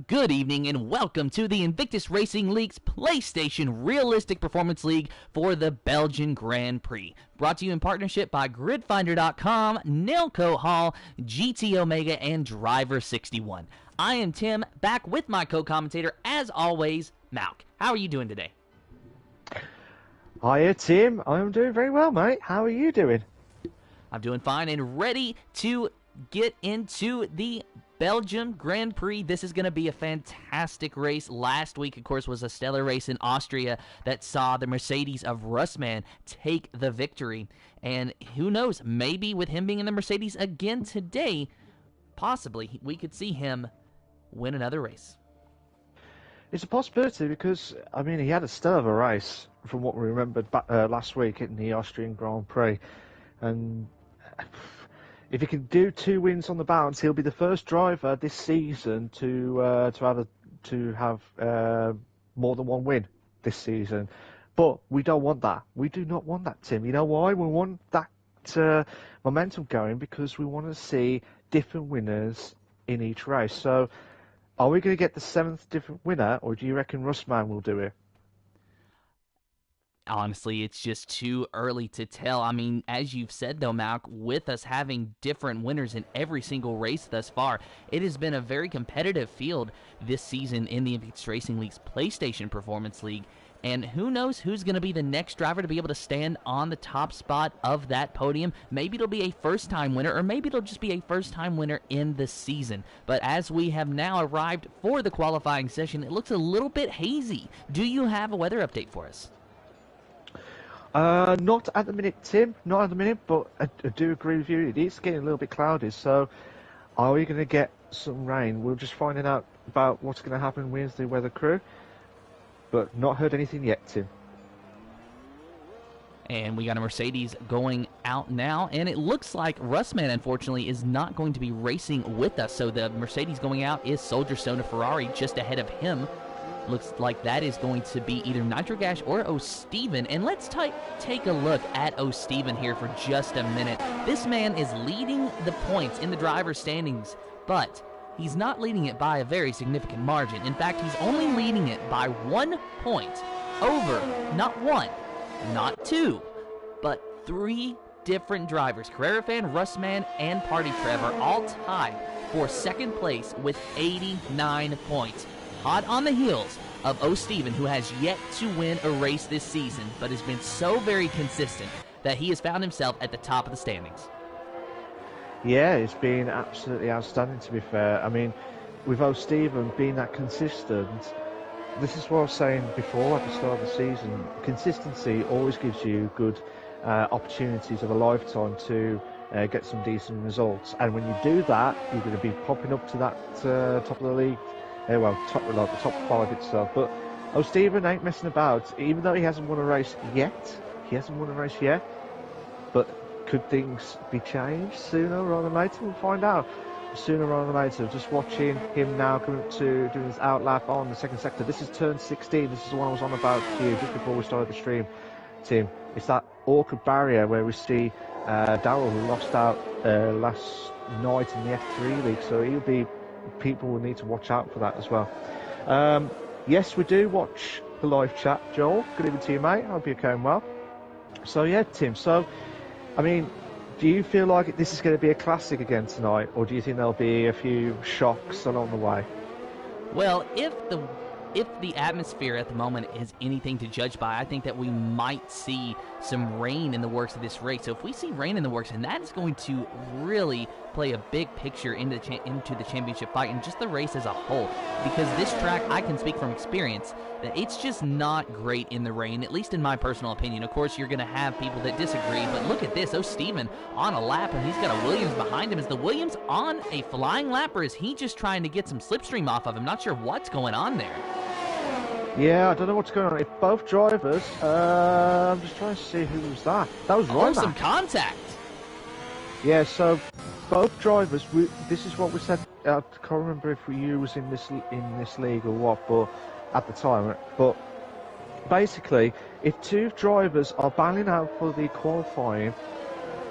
good evening, and welcome to the Invictus Racing League's PlayStation Realistic Performance League for the Belgian Grand Prix. Brought to you in partnership by GridFinder.com, Nailco Hall, GT Omega, and Driver61. I am Tim, back with my co-commentator, as always, Malk. How are you doing today? Hiya, Tim. I'm doing very well, mate. How are you doing? I'm doing fine and ready to get into the Belgium Grand Prix. This is going to be a fantastic race. Last week, of course, was a stellar race in Austria that saw the Mercedes of Russman take the victory. And who knows, maybe with him being in the Mercedes again today, possibly we could see him win another race. It's a possibility because, I mean, he had a stellar of a race from what we remembered back, last week in the Austrian Grand Prix. And if he can do 2 wins on the bounce, he'll be the first driver this season to have more than 1 win this season. But we don't want that. We do not want that, Tim. You know why? We want that momentum going because we want to see different winners in each race. So, are we going to get the 7th different winner, or do you reckon Russman will do it? Honestly, it's just too early to tell. I mean, as you've said, though, Malk, with us having different winners in every single race thus far, it has been a very competitive field this season in the Invictus Racing League's PlayStation Performance League. And who knows who's going to be the next driver to be able to stand on the top spot of that podium. Maybe it'll be a first-time winner, or maybe it'll just be a first-time winner in the season. But as we have now arrived for the qualifying session, it looks a little bit hazy. Do you have a weather update for us? Not at the minute, Tim. Not at the minute, but I do agree with you. It is getting a little bit cloudy, so are we going to get some rain? We're just finding out about what's going to happen with the weather crew, but not heard anything yet, Tim. And we got a Mercedes going out now, and it looks like Russman, unfortunately, is not going to be racing with us. So the Mercedes going out is Soldier Stone of Ferrari just ahead of him. Looks like that is going to be either Nitrogash or O'Steven. And let's take a look at O'Steven here for just a minute. This man is leading the points in the driver's standings, but he's not leading it by a very significant margin. In fact, he's only leading it by 1 point over not 1, not 2, but 3 different drivers. Carrera Fan, Russman, and Party Trev are all tied for 2nd place with 89 points. Hot on the heels of O'Steven, who has yet to win a race this season, but has been so very consistent that he has found himself at the top of the standings. Yeah, it's been absolutely outstanding, to be fair. I mean, with O'Steven being that consistent, this is what I was saying before at the start of the season. Consistency always gives you good opportunities of a lifetime to get some decent results. And when you do that, you're going to be popping up to that top of the league. Well, the top 5 itself. But O'Steven ain't messing about, even though he hasn't won a race yet. But could things be changed sooner rather than later? We'll find out sooner rather than later. Just watching him now coming up to doing his outlap on the 2nd sector. This is turn 16. This is the one I was on about to you just before we started the stream, Tim. It's that awkward barrier where we see Darrell, who lost out last night in the F3 League. So he'll be... People will need to watch out for that as well. Yes, we do watch the live chat, Joel. Good evening to you, mate. I hope you're going well. So, yeah, Tim. So, I mean, do you feel like this is going to be a classic again tonight, or do you think there'll be a few shocks along the way? Well, if the atmosphere at the moment is anything to judge by, I think that we might see some rain in the works of this race. So if we see rain in the works, and that is going to really play a big picture into the championship fight and just the race as a whole. Because this track, I can speak from experience, that it's just not great in the rain, at least in my personal opinion. Of course, you're going to have people that disagree, but look at this. O'Steven on a lap, and he's got a Williams behind him. Is the Williams on a flying lap, or is he just trying to get some slipstream off of him? Not sure what's going on there. Yeah, I don't know what's going on. If both drivers, I'm just trying to see who was that. That was Roy. Oh, some contact. Yeah, so both drivers. This is what we said. I can't remember if you was in this league or what, but at the time. But basically, if 2 drivers are battling out for the qualifying,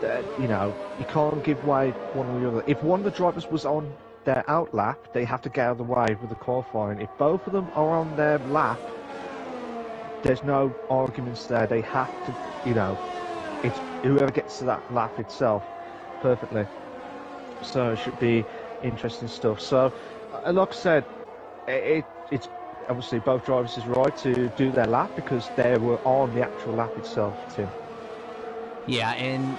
you know, you can't give way one or the other. If one of the drivers was on their out lap, they have to get out of the way with the qualifying. If both of them are on their lap, there's no arguments there. They have to, you know, it's whoever gets to that lap itself perfectly. So it should be interesting stuff. So, like I said, it's obviously both drivers is right to do their lap because they were on the actual lap itself, Tim. Yeah, and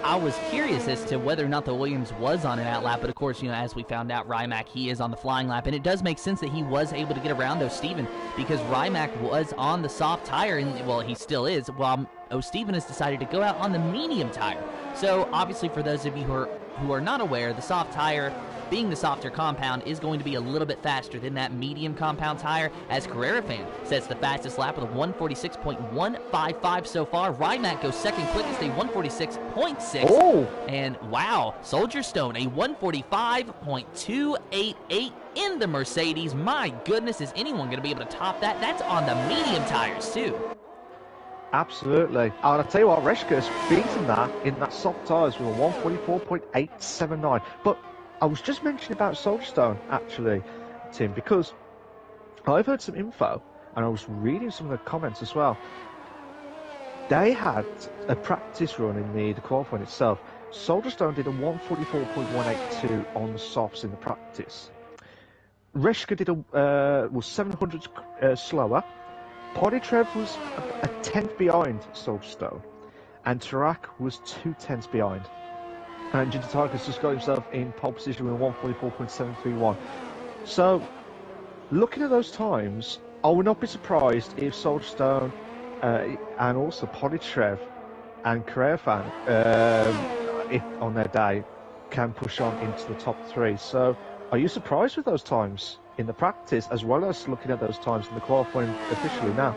I was curious as to whether or not the Williams was on an out lap, but of course, you know, as we found out, Rimac, he is on the flying lap, and it does make sense that he was able to get around O'Steven because Rimac was on the soft tire, and well, he still is, while O'Steven has decided to go out on the medium tire. So obviously, for those of you who are not aware, the soft tire, being the softer compound, is going to be a little bit faster than that medium compound tire, as Carrera Fan sets the fastest lap with a 146.155 so far. Rimac goes second quickest, a 146.6. Oh! And wow, Soldier Stone, a 145.288 in the Mercedes. My goodness, is anyone going to be able to top that? That's on the medium tires, too. Absolutely. And I'll tell you what, Reshka's beaten that in that soft tyres with a 144.879. But I was just mentioning about Soldier Stone, actually, Tim, because I've heard some info, and I was reading some of the comments as well. They had a practice run in the qualifying itself. Soldier Stone did a 144.182 on the softs in the practice. Reshka did was 700 slower. Poditrev was a tenth behind Soldier Stone, and Tarak was 2/10 behind. And Ginger Tiger's just got himself in pole position with a 144.731. So, looking at those times, I would not be surprised if Soldier Stone and also Poditrev and Carrera Fan, if on their day, can push on into the top three. So, are you surprised with those times in the practice, as well as looking at those times in the qualifying officially now?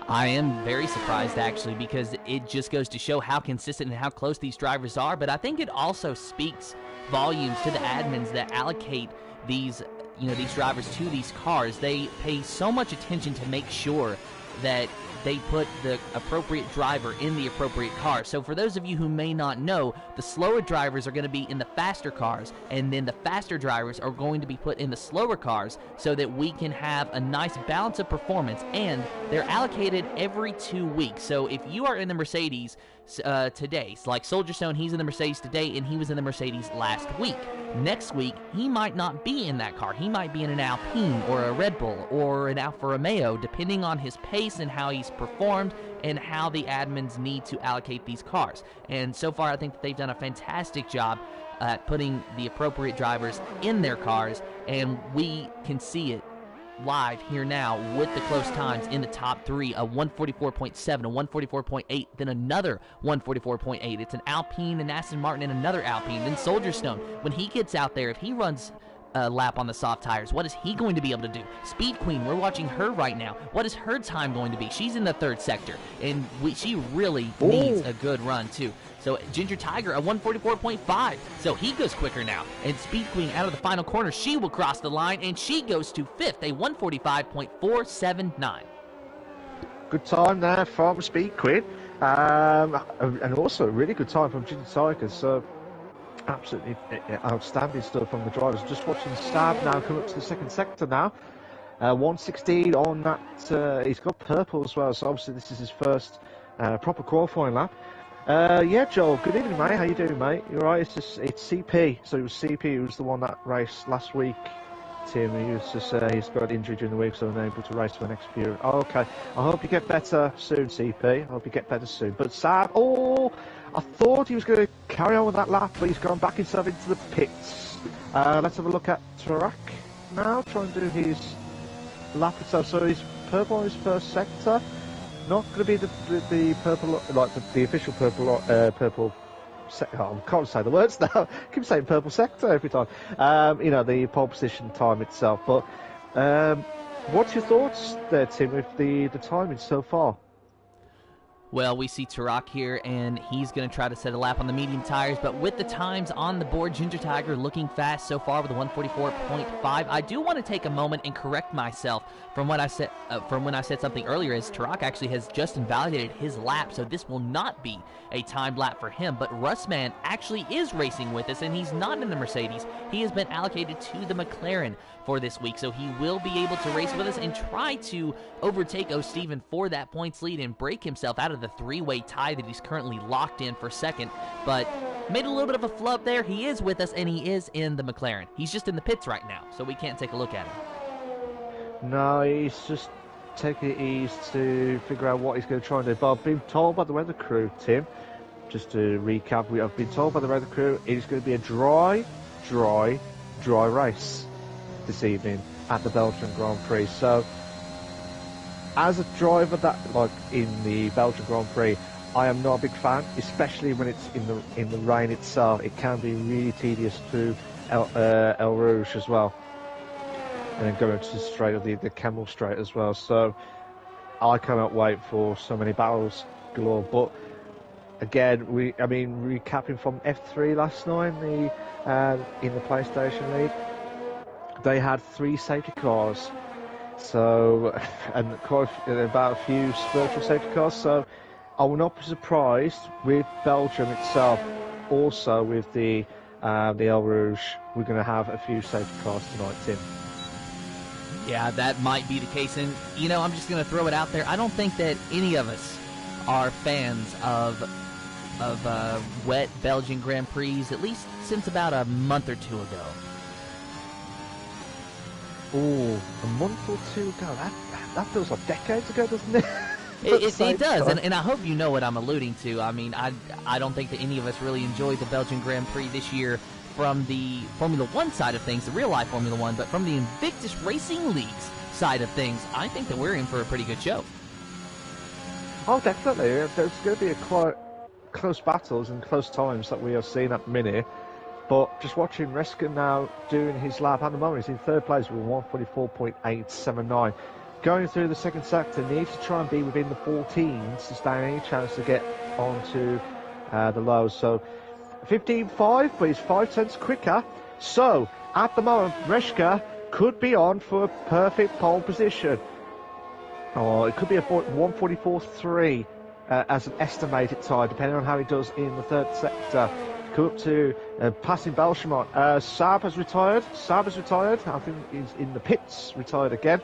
I am very surprised, actually, because it just goes to show how consistent and how close these drivers are. But I think it also speaks volumes to the admins that allocate these, you know, these drivers to these cars. They pay so much attention to make sure that they put the appropriate driver in the appropriate car. So for those of you who may not know, the slower drivers are going to be in the faster cars, and then the faster drivers are going to be put in the slower cars so that we can have a nice balance of performance, and they're allocated every 2 weeks. So if you are in the Mercedes today, like Soldier Stone, he's in the Mercedes today, and he was in the Mercedes last week. Next week, he might not be in that car. He might be in an Alpine or a Red Bull or an Alfa Romeo, depending on his pace and how he's performed and how the admins need to allocate these cars. And so far, I think that they've done a fantastic job at putting the appropriate drivers in their cars, and we can see it live here now with the close times in the top three, a 144.7, a 144.8, then another 144.8. It's an Alpine, an Aston Martin, and another Alpine. Then Soldier Stone, when he gets out there, if he runs a lap on the soft tires, what is he going to be able to do? Speed Queen, we're watching her right now. What is her time going to be? She's in the third sector, and she really needs a good run too. So Ginger Tiger, a 144.5. So he goes quicker now. And Speed Queen out of the final corner, she will cross the line, and she goes to fifth, a 145.479. Good time there from Speed Queen. And also a really good time from Ginger Tiger. So absolutely outstanding stuff from the drivers. Just watching Stab now come up to the second sector now. 116 on that. He's got purple as well. So obviously this is his first proper qualifying lap. Yeah, Joel, good evening, mate. How you doing, mate? You're right. It's CP. So it was CP who was the one that raced last week. Tim, he was just he's got an injury during the week, so unable to race for the next few. Oh, okay. I hope you get better soon, CP. I hope you get better soon. But Sam, I thought he was going to carry on with that lap, but he's gone back himself into the pits. Let's have a look at Tarak now. Try and do his lap itself. So he's purple on his first sector. Not going to be the purple, like the official purple sector. I can't say the words now. I keep saying purple sector every time. You know, the pole position time itself. But what's your thoughts there, Tim, with the timing so far? Well, we see Turok here, and he's going to try to set a lap on the medium tires, but with the times on the board, Ginger Tiger looking fast so far with a 144.5. I do want to take a moment and correct myself from what I said from when I said something earlier, as Turok actually has just invalidated his lap, so this will not be a timed lap for him. But Russman actually is racing with us, and he's not in the Mercedes. He has been allocated to the McLaren for this week, so he will be able to race with us and try to overtake O'Steven for that points lead and break himself out of the three-way tie that he's currently locked in for second. But made a little bit of a flub there. He is with us, and he is in the McLaren. He's just in the pits right now, so we can't take a look at him. No, he's just taking it easy to figure out what he's going to try and do. But I've been told by the weather crew, Tim, just to recap, I've been told by the weather crew it is going to be a dry race this evening at the Belgian Grand Prix. So, as a driver that, like in the Belgian Grand Prix, I am not a big fan, especially when it's in the rain itself. It can be really tedious to El Rouge as well, and then going to the straight of the Camel Straight as well. So I cannot wait for so many battles galore. But again, recapping from F3 last night in the PlayStation League, they had 3 safety cars. So, and about a few virtual safety cars. So I will not be surprised with Belgium itself. Also with the El Rouge, we're going to have a few safety cars tonight, Tim. Yeah, that might be the case. And, you know, I'm just going to throw it out there. I don't think that any of us are fans of wet Belgian Grand Prix, at least since about a month or two ago. Oh, a month or two ago? That feels like decades ago, doesn't it? It does, and I hope you know what I'm alluding to. I mean, I don't think that any of us really enjoyed the Belgian Grand Prix this year from the Formula 1 side of things, the real-life Formula 1, but from the Invictus Racing League's side of things, I think that we're in for a pretty good show. Oh, definitely. There's going to be quite close battles and close times that we are seeing at the minute. But just watching Reska now doing his lap at the moment, he's in third place with 144.879. Going through the second sector, needs to try and be within the 14s to stand any chance to get onto the lows. So 15.5, but he's 5 tenths quicker. So at the moment, Reska could be on for a perfect pole position. Or it could be a 144.3 as an estimated time, depending on how he does in the third sector. Come up to passing Belchamont. Saab has retired. I think he's in the pits, retired again.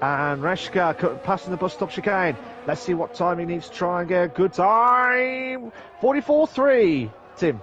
And Reska passing the bus stop chicane. Let's see what time he needs to try and get a good time. 44.3. Tim.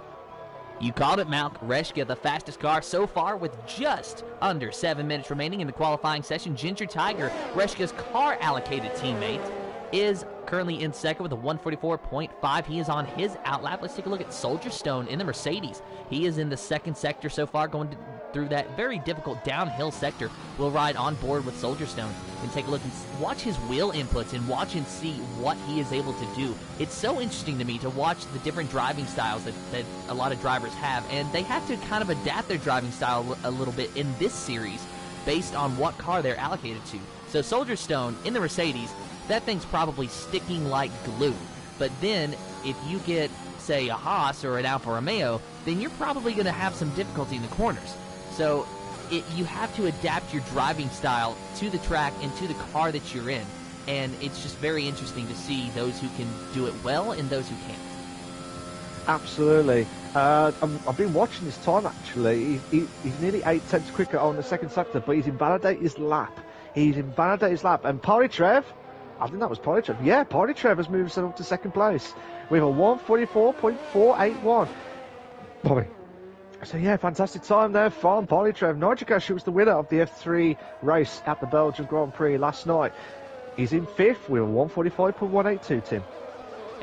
You called it, Malk. Reska, the fastest car so far with just under 7 minutes remaining in the qualifying session. Ginger Tiger, Reska's car allocated teammate, is currently in second with a 144.5. He is on his outlap. Let's take a look at Soldier Stone in the Mercedes. He is in the second sector so far, going through that very difficult downhill sector. We'll ride on board with Soldier Stone and take a look and watch his wheel inputs and watch and see what he is able to do. It's so interesting to me to watch the different driving styles that a lot of drivers have, and they have to kind of adapt their driving style a little bit in this series based on what car they're allocated to. So Soldier Stone in the Mercedes, that thing's probably sticking like glue. But then, if you get, say, a Haas or an Alfa Romeo, then you're probably going to have some difficulty in the corners. So you have to adapt your driving style to the track and to the car that you're in. And it's just very interesting to see those who can do it well and those who can't. Absolutely. I've been watching this time, actually. He's nearly 8 tenths quicker on the second sector, but he's invalidated his lap. And Polytrev, I think that was Polytrev. Yeah, Polytrev has moved himself up to second place with a 144.481. Bobby. So yeah, fantastic time there from Polytrev. Nigel was the winner of the F3 race at the Belgian Grand Prix last night. He's in fifth with a 145.182, Tim.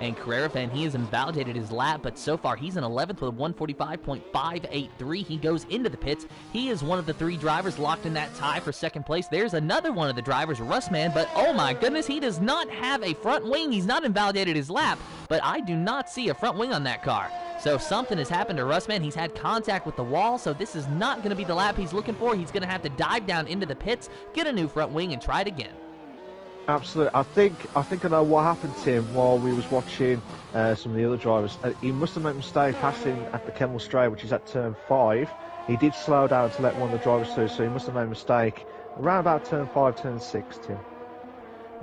And Carrera Fan, he has invalidated his lap, but so far he's in 11th with a 145.583. He goes into the pits. He is one of the 3 drivers locked in that tie for second place. There's another one of the drivers, Russman, but oh my goodness, he does not have a front wing. He's not invalidated his lap, but I do not see a front wing on that car. So something has happened to Russman. He's had contact with the wall, so this is not going to be the lap he's looking for. He's going to have to dive down into the pits, get a new front wing, and try it again. Absolutely. I think I know what happened to him while we was watching some of the other drivers. He must have made a mistake passing at the Kemmel Straight, which is at turn 5. He did slow down to let one of the drivers through, so he must have made a mistake around about turn 5, turn 6, Tim.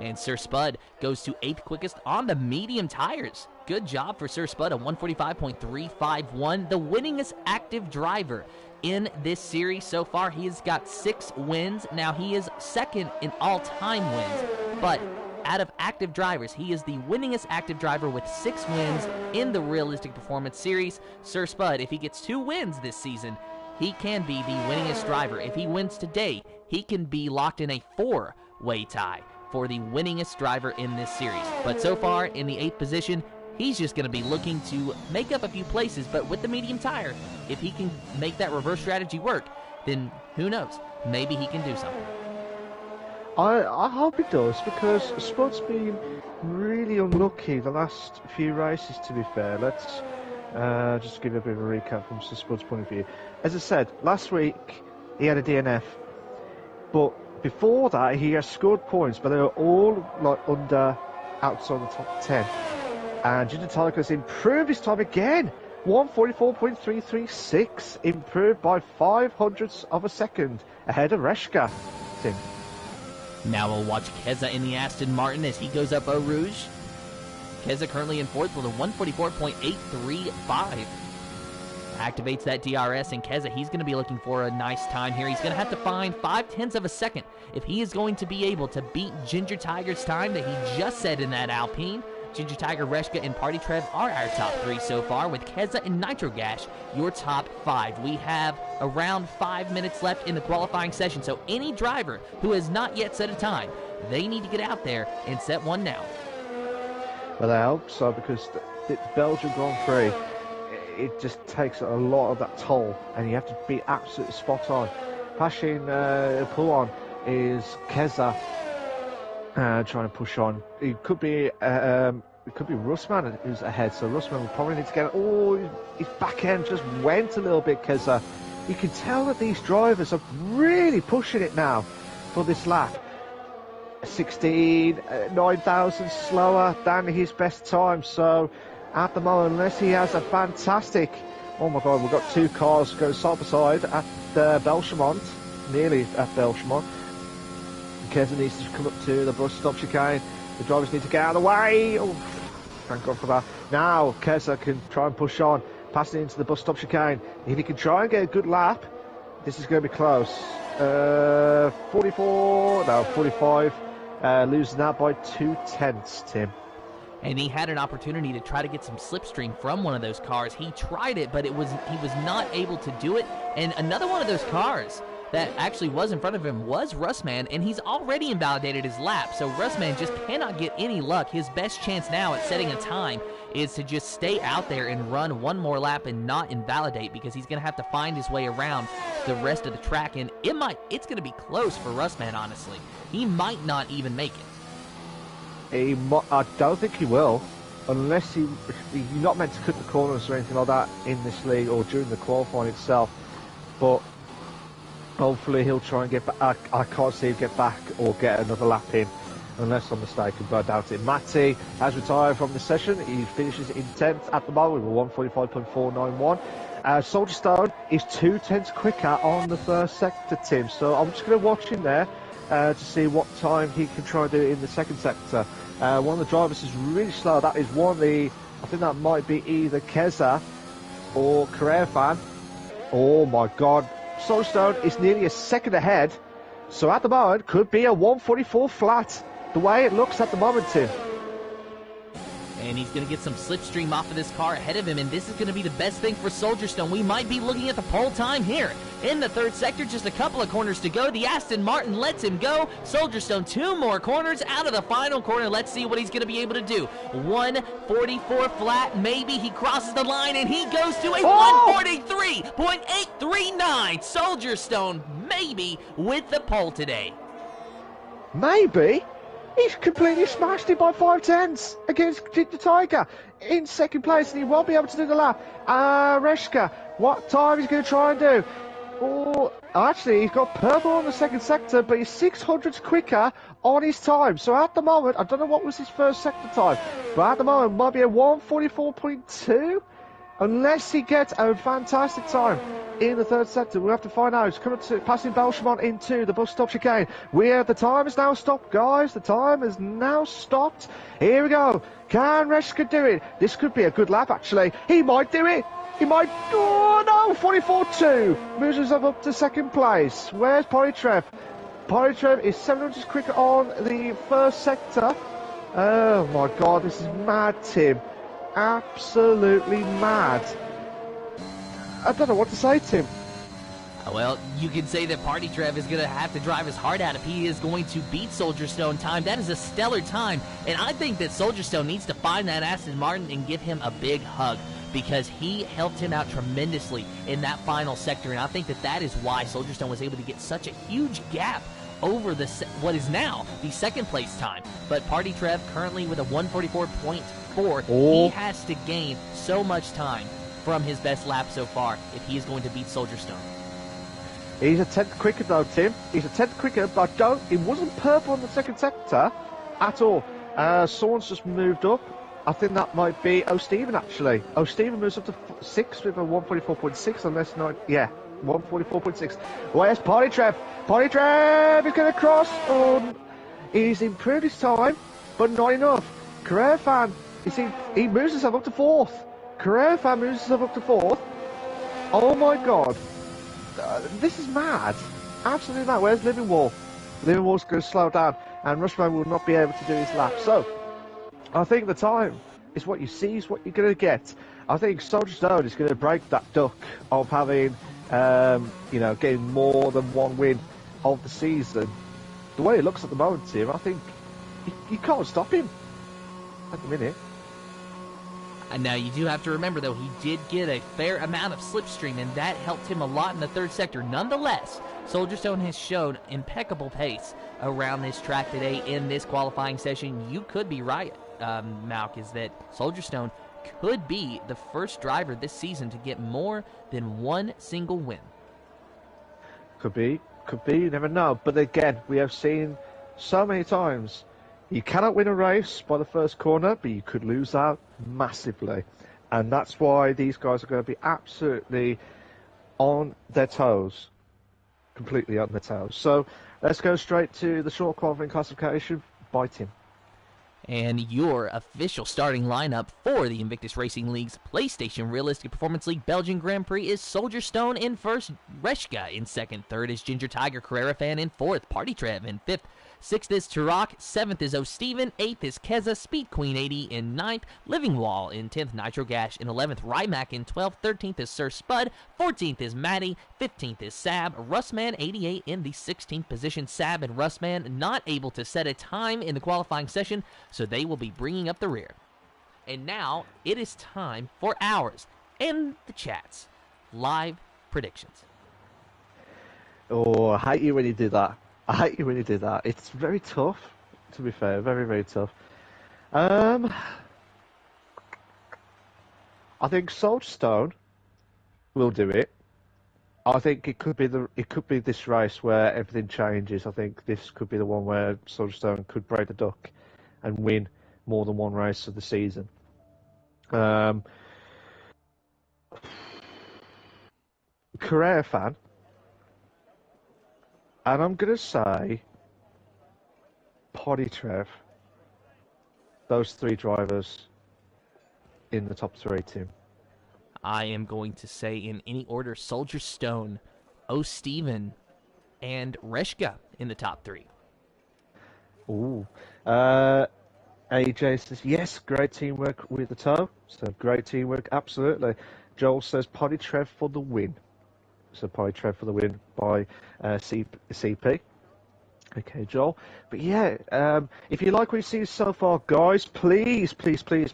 And Sir Spud goes to 8th quickest on the medium tires. Good job for Sir Spud, a 145.351, the winningest active driver in this series so far. He has got 6 wins. Now, he is second in all-time wins, but out of active drivers, he is the winningest active driver with 6 wins in the Realistic Performance Series. Sir Spud, if he gets 2 wins this season, he can be the winningest driver. If he wins today, he can be locked in a 4-way tie for the winningest driver in this series. But so far, in the 8th position, he's just going to be looking to make up a few places, but with the medium tire, if he can make that reverse strategy work, then who knows? Maybe he can do something. I hope he does, because Spud's been really unlucky the last few races, to be fair. Let's just give a bit of a recap from Spud's point of view. As I said, last week he had a DNF, but before that he has scored points, but they were all like outside the top 10. And Untitled has improved his time again. 144.336, improved by 0.05 of a second ahead of Reshka. Tim. Now we'll watch Keza in the Aston Martin as he goes up Eau Rouge. Keza currently in 4th with a 144.835. Activates that DRS, and Keza, he's going to be looking for a nice time here. He's going to have to find 0.5 of a second if he is going to be able to beat Ginger Tiger's time that he just set in that Alpine. Ginger Tiger, Reshka, and Party Trev are our top 3 so far, with Keza and Nitro Gash your top 5. We have around 5 minutes left in the qualifying session, so any driver who has not yet set a time, they need to get out there and set one now. Well, I hope so, because the Belgian Grand Prix, it just takes a lot of that toll, and you have to be absolutely spot on. Passing Pouan is Keza. Trying to push on. It could be Russman who's ahead, so Russman will probably need to get. Oh, his back end just went a little bit, Keza. You can tell that these drivers are really pushing it now for this lap. 9,000 slower than his best time. So at the moment, unless he has a fantastic. Oh my God, we've got 2 cars going side by side at Belchamont, nearly at Belchamont. Keza needs to come up to the bus stop chicane. The drivers need to get out of the way. Oh, thank God for that. Now Keza can try and push on, passing into the bus stop chicane. If he can try and get a good lap, this is going to be close. 45. Losing that by 0.2, Tim. And he had an opportunity to try to get some slipstream from one of those cars. He tried it, but he was not able to do it. And another one of those cars that actually was in front of him was Russman, and he's already invalidated his lap, so Russman just cannot get any luck. His best chance now at setting a time is to just stay out there and run one more lap and not invalidate, because he's going to have to find his way around the rest of the track, and it's going to be close for Russman, honestly. He might not even make it. I don't think he will, unless you're not meant to cut the corners or anything like that in this league or during the qualifying itself, but hopefully he'll try and get back. I can't see him get back or get another lap in, unless I'm mistaken, but I doubt it. Matty has retired from the session. He finishes in 10th at the moment with a 145.491. Soldier Stone is 0.2 quicker on the first sector, Tim. So I'm just going to watch him there to see what time he can try and do it in the second sector. One of the drivers is really slow. That is I think that might be either Keza or Carrera. Oh my God. Soldier Stone is nearly a second ahead. So at the moment, could be a 144 flat. The way it looks at the moment, Tim. And he's going to get some slipstream off of this car ahead of him, and this is going to be the best thing for Soldier Stone. We might be looking at the pole time here. In the third sector, just a couple of corners to go. The Aston Martin lets him go. Soldier Stone, 2 more corners out of the final corner. Let's see what he's going to be able to do. 144 flat, maybe he crosses the line, and he goes to a 143.839. Soldier Stone, maybe with the pole today. Maybe? He's completely smashed it by 0.5 against Ginger Tiger in second place, and he won't be able to do the lap. Reshka, what time is he going to try and do? Oh, actually, he's got purple on the second sector, but he's 600s quicker on his time. So at the moment, I don't know what was his first sector time, but at the moment, it might be a 144.2, unless he gets a fantastic time in the third sector. We'll have to find out. He's coming to passing Belgian into the bus stop chicane. The time has now stopped, guys. The time has now stopped. Here we go. Can Reschke do it? This could be a good lap, actually. He might do it. He might. Oh no! 44.2 moves himself up to second place. Where's Polytrev? Polytrev is 700 quicker on the first sector. Oh my God, this is mad, Tim. Absolutely mad. I don't know what to say, Tim. Well, you can say that Party Trev is going to have to drive his heart out if he is going to beat Soldier Stone time. That is a stellar time, and I think that Soldier Stone needs to find that Aston Martin and give him a big hug, because he helped him out tremendously in that final sector, and I think that that is why Soldier Stone was able to get such a huge gap over what is now the second place time. But Party Trev currently with a 144.4, he has to gain so much time from his best lap so far if he is going to beat Soldier Stone. He's a 10th quicker though, Tim. He's a 10th quicker, but it wasn't purple on the second sector at all. Someone's just moved up. I think that might be O'Steven, actually. O'Steven moves up to 6 with a 144.6, unless not, yeah, 144.6. Where's Party Trev? Party Trev is going to cross. He's improved his time, but not enough. Career Fan, he moves himself up to 4th. Career Fan moves himself up to 4th. Oh my God. This is mad. Absolutely mad. Where's Livingwall? Livingwall's going to slow down, and Rushman will not be able to do his lap. So, I think the time is what you see is what you're going to get. I think Soldier Stone is going to break that duck of having, getting more than one win of the season. The way it looks at the moment, Tim, I think you can't stop him at the minute. And now you do have to remember, though, he did get a fair amount of slipstream, and that helped him a lot in the third sector. Nonetheless, Soldier Stone has shown impeccable pace around this track today in this qualifying session. You could be right, Malk, is that Soldier Stone could be the first driver this season to get more than one single win. Could be, you never know. But again, we have seen so many times, you cannot win a race by the first corner, but you could lose out massively. And that's why these guys are going to be absolutely on their toes. Completely on their toes. So let's go straight to the short qualifying classification by Tim. And your official starting lineup for the Invictus Racing League's PlayStation Realistic Performance League Belgian Grand Prix is Soldier Stone in first, Reschke in second, third is Ginger Tiger Carrera Fan in fourth, Party Trev in fifth, 6th is Turok, 7th is O'Steven, 8th is Keza, Speed Queen 80 in 9th, Livingwall in 10th, Nitro Gash in 11th, Rymac in 12th, 13th is Sir Spud, 14th is Maddie, 15th is Sab, Russman 88 in the 16th position. Sab and Russman not able to set a time in the qualifying session, so they will be bringing up the rear. And now it is time for ours and the chat's live predictions. Oh, I hate you when you do that. I hate you when you do that. It's very tough, to be fair. Very, very tough. I think Soldier Stone will do it. I think it could be this race where everything changes. I think this could be the one where Soldier Stone could break the duck and win more than one race of the season. Career Fan. And I'm going to say Potty Trev, those three drivers in the top 3, Tim. I am going to say in any order, Soldier Stone, O'Steven, and Reschke in the top 3. Ooh. AJ says, yes, great teamwork with the toe. So great teamwork, absolutely. Joel says, Potty Trev for the win. So Potty Trev for the win by CP. Okay, Joel. But yeah, if you like what you see so far, guys, please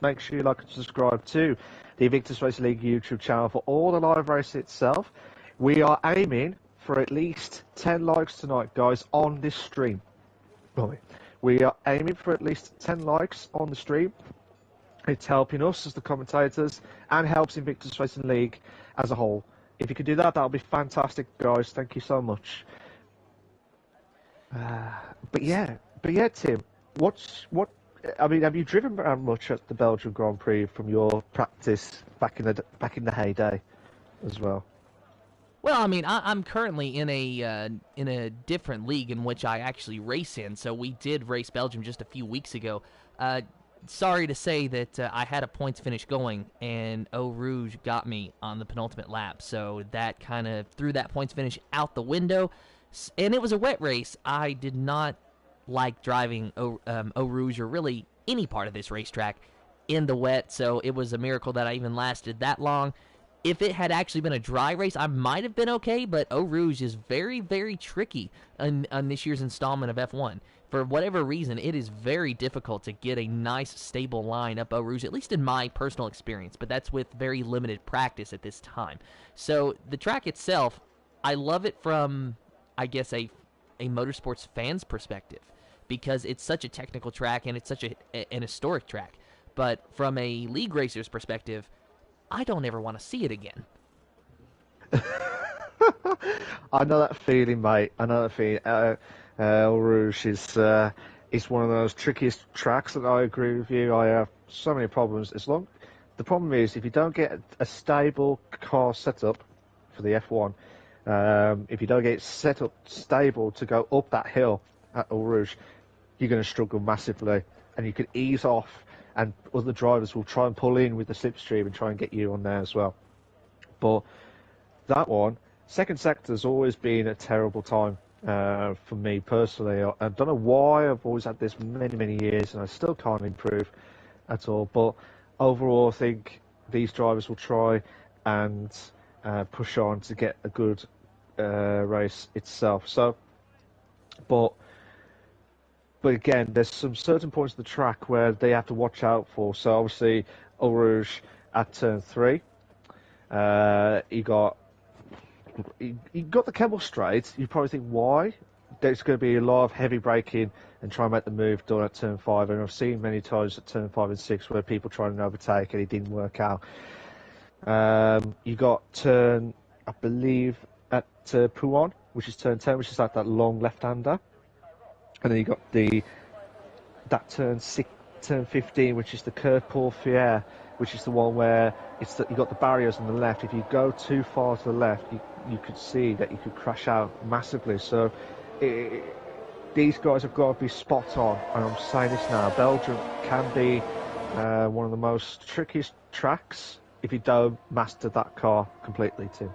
make sure you like and subscribe to the Invictus Racing League YouTube channel for all the live racing itself. We are aiming for at least 10 likes tonight, guys, on this stream. We are aiming for at least 10 likes on the stream. It's helping us as the commentators and helps Invictus Racing League as a whole If you could do that, that'll be fantastic, guys. Thank you so much. But yeah, Tim. I mean, have you driven around much at the Belgian Grand Prix from your practice back in the heyday, as well? Well, I mean, I'm currently in a different league in which I actually race in. So we did race Belgium just a few weeks ago. Sorry to say that I had a points finish going, and Eau Rouge got me on the penultimate lap. So that kind of threw that points finish out the window. And it was a wet race. I did not like driving Eau Rouge or really any part of this racetrack in the wet. So it was a miracle that I even lasted that long. If it had actually been a dry race, I might have been okay, but Eau Rouge is very, very tricky on this year's installment of F1. For whatever reason, it is very difficult to get a nice, stable line up Eau Rouge, at least in my personal experience, but that's with very limited practice at this time. So the track itself, I love it from, I guess, a motorsports fan's perspective, because it's such a technical track and it's such an historic track. But from a league racer's perspective, I don't ever want to see it again. I know that feeling, mate. I know that feeling. Eau Rouge is one of those trickiest tracks, and I agree with you. I have so many problems. The problem is, if you don't get a stable car set up for the F1, if you don't get it set up stable to go up that hill at Eau Rouge, you're going to struggle massively, and you could ease off, and other drivers will try and pull in with the slipstream and try and get you on there as well. But that one, second sector's always been a terrible time for me personally. I don't know why. I've always had this many years, and I still can't improve at all. But overall, I think these drivers will try and push on to get a good race itself. So, but again, there's some certain points of the track where they have to watch out for. So obviously, Eau Rouge at turn 3, you got the Kemmel straight. You probably think, why? There's going to be a lot of heavy braking and try and make the move done at turn 5. And I've seen many times at turn 5 and 6 where people try and overtake and it didn't work out. You got turn, I believe, at Prix, which is turn 10, which is like that long left-hander. And then you got that turn 15, which is the Curve Pour Fier, which is the one where you got the barriers on the left. If you go too far to the left, you could see that you could crash out massively. So these guys have got to be spot on. And I'm saying this now, Belgium can be one of the most trickiest tracks if you don't master that car completely, Tim.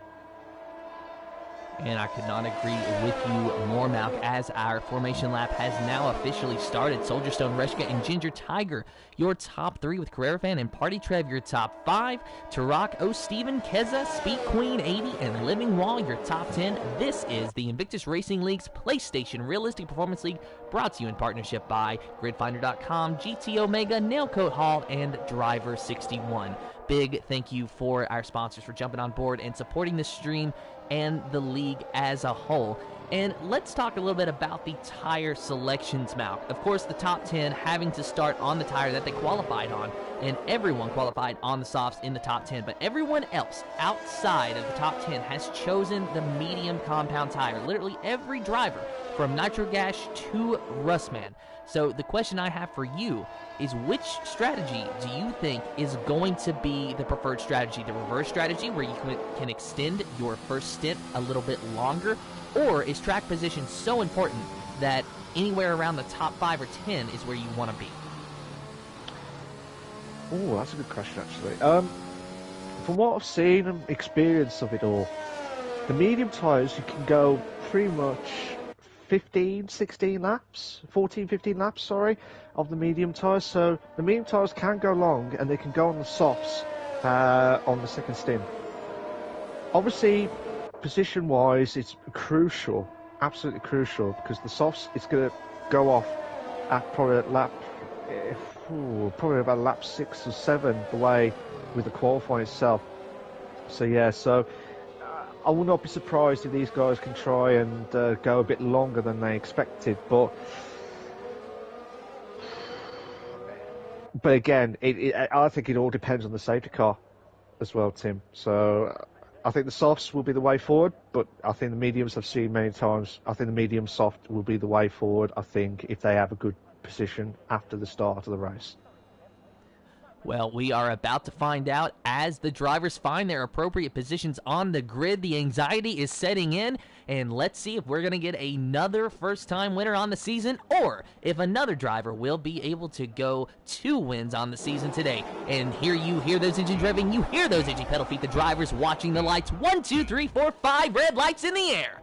And I could not agree with you more, Malk, as our formation lap has now officially started. Soldierstone, Reshka, and Ginger Tiger, your top 3 with Carrera Fan, and Party Trev, your top 5. Tarak, O. Steven, Keza, Speed Queen 80, and Livingwall, your top 10. This is the Invictus Racing League's PlayStation Realistic Performance League, brought to you in partnership by GridFinder.com, GT Omega, Nailcoat Hall, and Driver 61. Big thank you for our sponsors for jumping on board and supporting this stream and the league as a whole. And let's talk a little bit about the tire selections, Malk. Of course, the top 10 having to start on the tire that they qualified on, and everyone qualified on the softs in the top 10, but everyone else outside of the top 10 has chosen the medium compound tire. Literally every driver from Nitro Gash to Russman. So the question I have for you is, which strategy do you think is going to be the preferred strategy? The reverse strategy, where you can extend your first stint a little bit longer? Or is track position so important that anywhere around the top 5 or 10 is where you want to be? Oh, that's a good question, actually. From what I've seen and experienced of it all, the medium tyres, you can go pretty much 14, 15 laps, of the medium tyres. So the medium tyres can go long, and they can go on the softs on the second stint. Obviously, position-wise, it's crucial, absolutely crucial, because the softs, it's going to go off at probably about lap 6 or 7 the way with the qualifying itself. So yeah, I will not be surprised if these guys can try and go a bit longer than they expected, but again, I think it all depends on the safety car as well, Tim. So I think the softs will be the way forward, but I think the mediums I've seen many times. I think the medium soft will be the way forward. I think if they have a good position after the start of the race. Well, we are about to find out as the drivers find their appropriate positions on the grid. The anxiety is setting in, and let's see if we're going to get another first-time winner on the season, or if another driver will be able to go 2 wins on the season today. And here you hear those engines revving, you hear those engine pedal feet, the drivers watching the lights. 1, 2, 3, 4, 5 red lights in the air.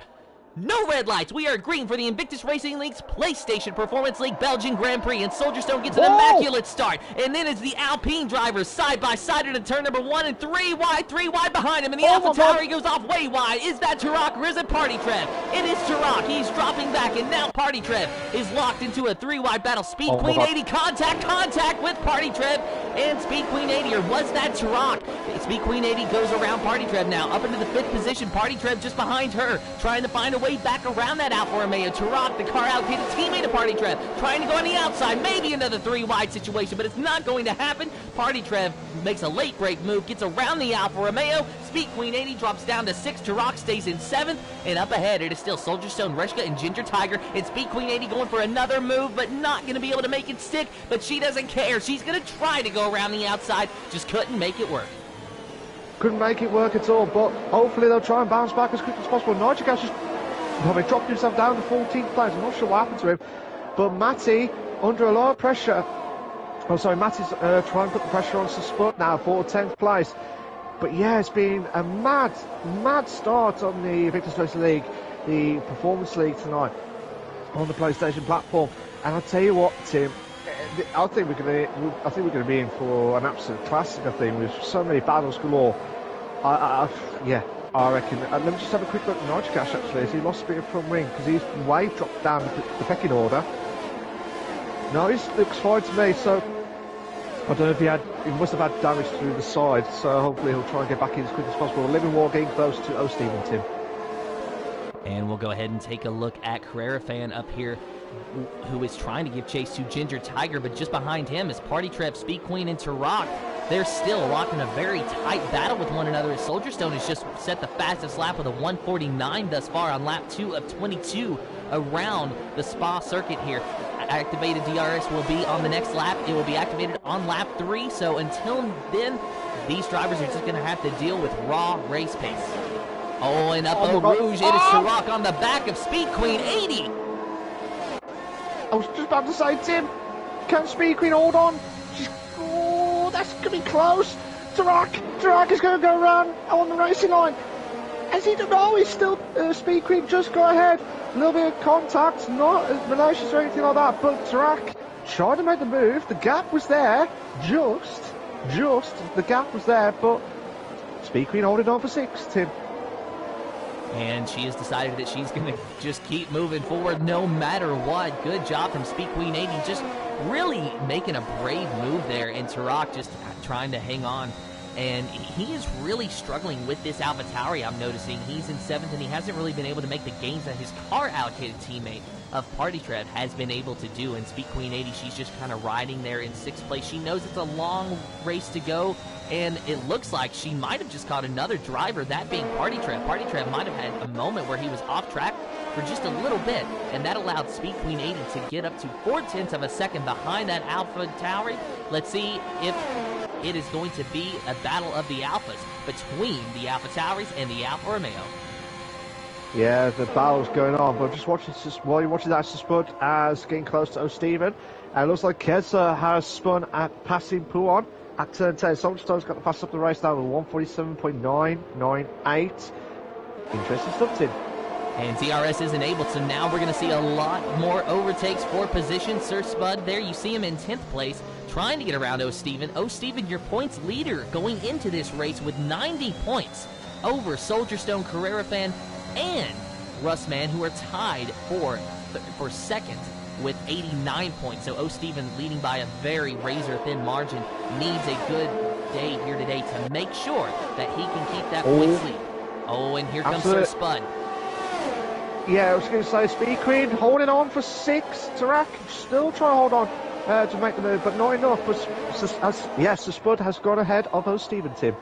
No red lights. We are green for the Invictus Racing League's PlayStation Performance League Belgian Grand Prix, and Soldierstone gets an immaculate start. And then it's the Alpine drivers side by side into turn number 1 and 3 wide behind him. And the AlphaTauri goes off way wide. Is that Turok or is it Party Trev? It is Turok. He's dropping back, and now Party Trev is locked into a 3 wide battle. Speed Queen 80 contact with Party Trev, and Speed Queen 80, or was that Turok? Speed Queen 80 goes around Party Trev now, up into the 5th position. Party Trev just behind her, trying to find a way back around that Alfa Romeo. Turok, the car allocated teammate of Party Trev, trying to go on the outside, maybe another 3 wide situation, but it's not going to happen. Party Trev makes a late break move, gets around the Alfa Romeo. Speed Queen 80 drops down to 6th. Turok stays in 7th, and up ahead it is still Soldierstone, Reshka, and Ginger Tiger, and Speed Queen 80 going for another move, but not going to be able to make it stick. But she doesn't care. She's going to try to go around the outside, just couldn't make it work. Couldn't make it work at all, but hopefully they'll try and bounce back as quick as possible. Nitrogas just probably dropped himself down to 14th place. I'm not sure what happened to him, but Matty, under a lot of pressure. Oh, sorry, Matty's trying to put the pressure on Spud now for 10th place. But yeah, it's been a mad start on the Invictus Racing League, the Performance League tonight on the PlayStation platform. And I'll tell you what, Tim, I think we're going to be in for an absolute classic. I think with so many battles galore. I reckon. Let me just have a quick look at Nitrogas actually, as he lost a bit of front wing because he's way dropped down the pecking order. No, he looks fine to me. So I don't know if he must have had damage through the side. So hopefully he'll try and get back in as quick as possible. Livingwall getting close to O'Stephen, Tim. And we'll go ahead and take a look at Carrera Fan up here, who is trying to give chase to Ginger Tiger, but just behind him is Party Trev, Speed Queen, and Turok. They're still locked in a very tight battle with one another, as Soldierstone has just set the fastest lap with a 1:49 thus far on lap 2 of 22 around the Spa circuit here. Activated DRS will be on the next lap. It will be activated on lap 3, so until then, these drivers are just going to have to deal with raw race pace. Oh, and up Eau Rouge, it is Turok on the back of Speed Queen 80. I was just about to say, Tim, can Speed Queen hold on? That's going to be close. Turok is going to go around on the racing line. As he don't know, he's still Speed Queen, just go ahead. A little bit of contact, not malicious or anything like that, but Turok tried to make the move. The gap was there, just the gap was there, but Speed Queen holding on for 6, Tim. And she has decided that she's going to just keep moving forward no matter what. Good job from Speed Queen 80, just really making a brave move there, and Turok just trying to hang on. And he is really struggling with this AlphaTauri, I'm noticing. He's in 7th, and he hasn't really been able to make the gains that his car-allocated teammate of Party Trev has been able to do. And Speed Queen 80, she's just kind of riding there in 6th place. She knows it's a long race to go, and it looks like she might have just caught another driver, that being Party Trev. Party Trev might have had a moment where he was off track for just a little bit, and that allowed Speed Queen 80 to get up to 0.4 of a second behind that AlphaTauri. Let's see if it is going to be a battle of the Alphas between the AlphaTauris and the Alfa Romeo. Yeah, the battle's going on, but just watching while you're watching that, Spud as getting close to O'Stephen. And it looks like Keza has spun at passing Puon at turn 10. Soldierstone's got the fast up the race now with 1:47.998. Interesting stuff, Tim. And DRS is enabled, so now we're going to see a lot more overtakes for position. Sir Spud, there you see him in 10th place, trying to get around O'Stephen. O'Stephen, your points leader going into this race with 90 points over Soldierstone, Carrera Fan, and Russman, who are tied for 2nd with 89 points. So O'Stephen, leading by a very razor-thin margin, needs a good day here today to make sure that he can keep that points lead. Oh, and here comes Sir Spud. Yeah, I was going to say Speed Queen holding on for 6. Turok still trying to hold on to make the move, but not enough. But Spud has gone ahead of O'Stephen, Tim.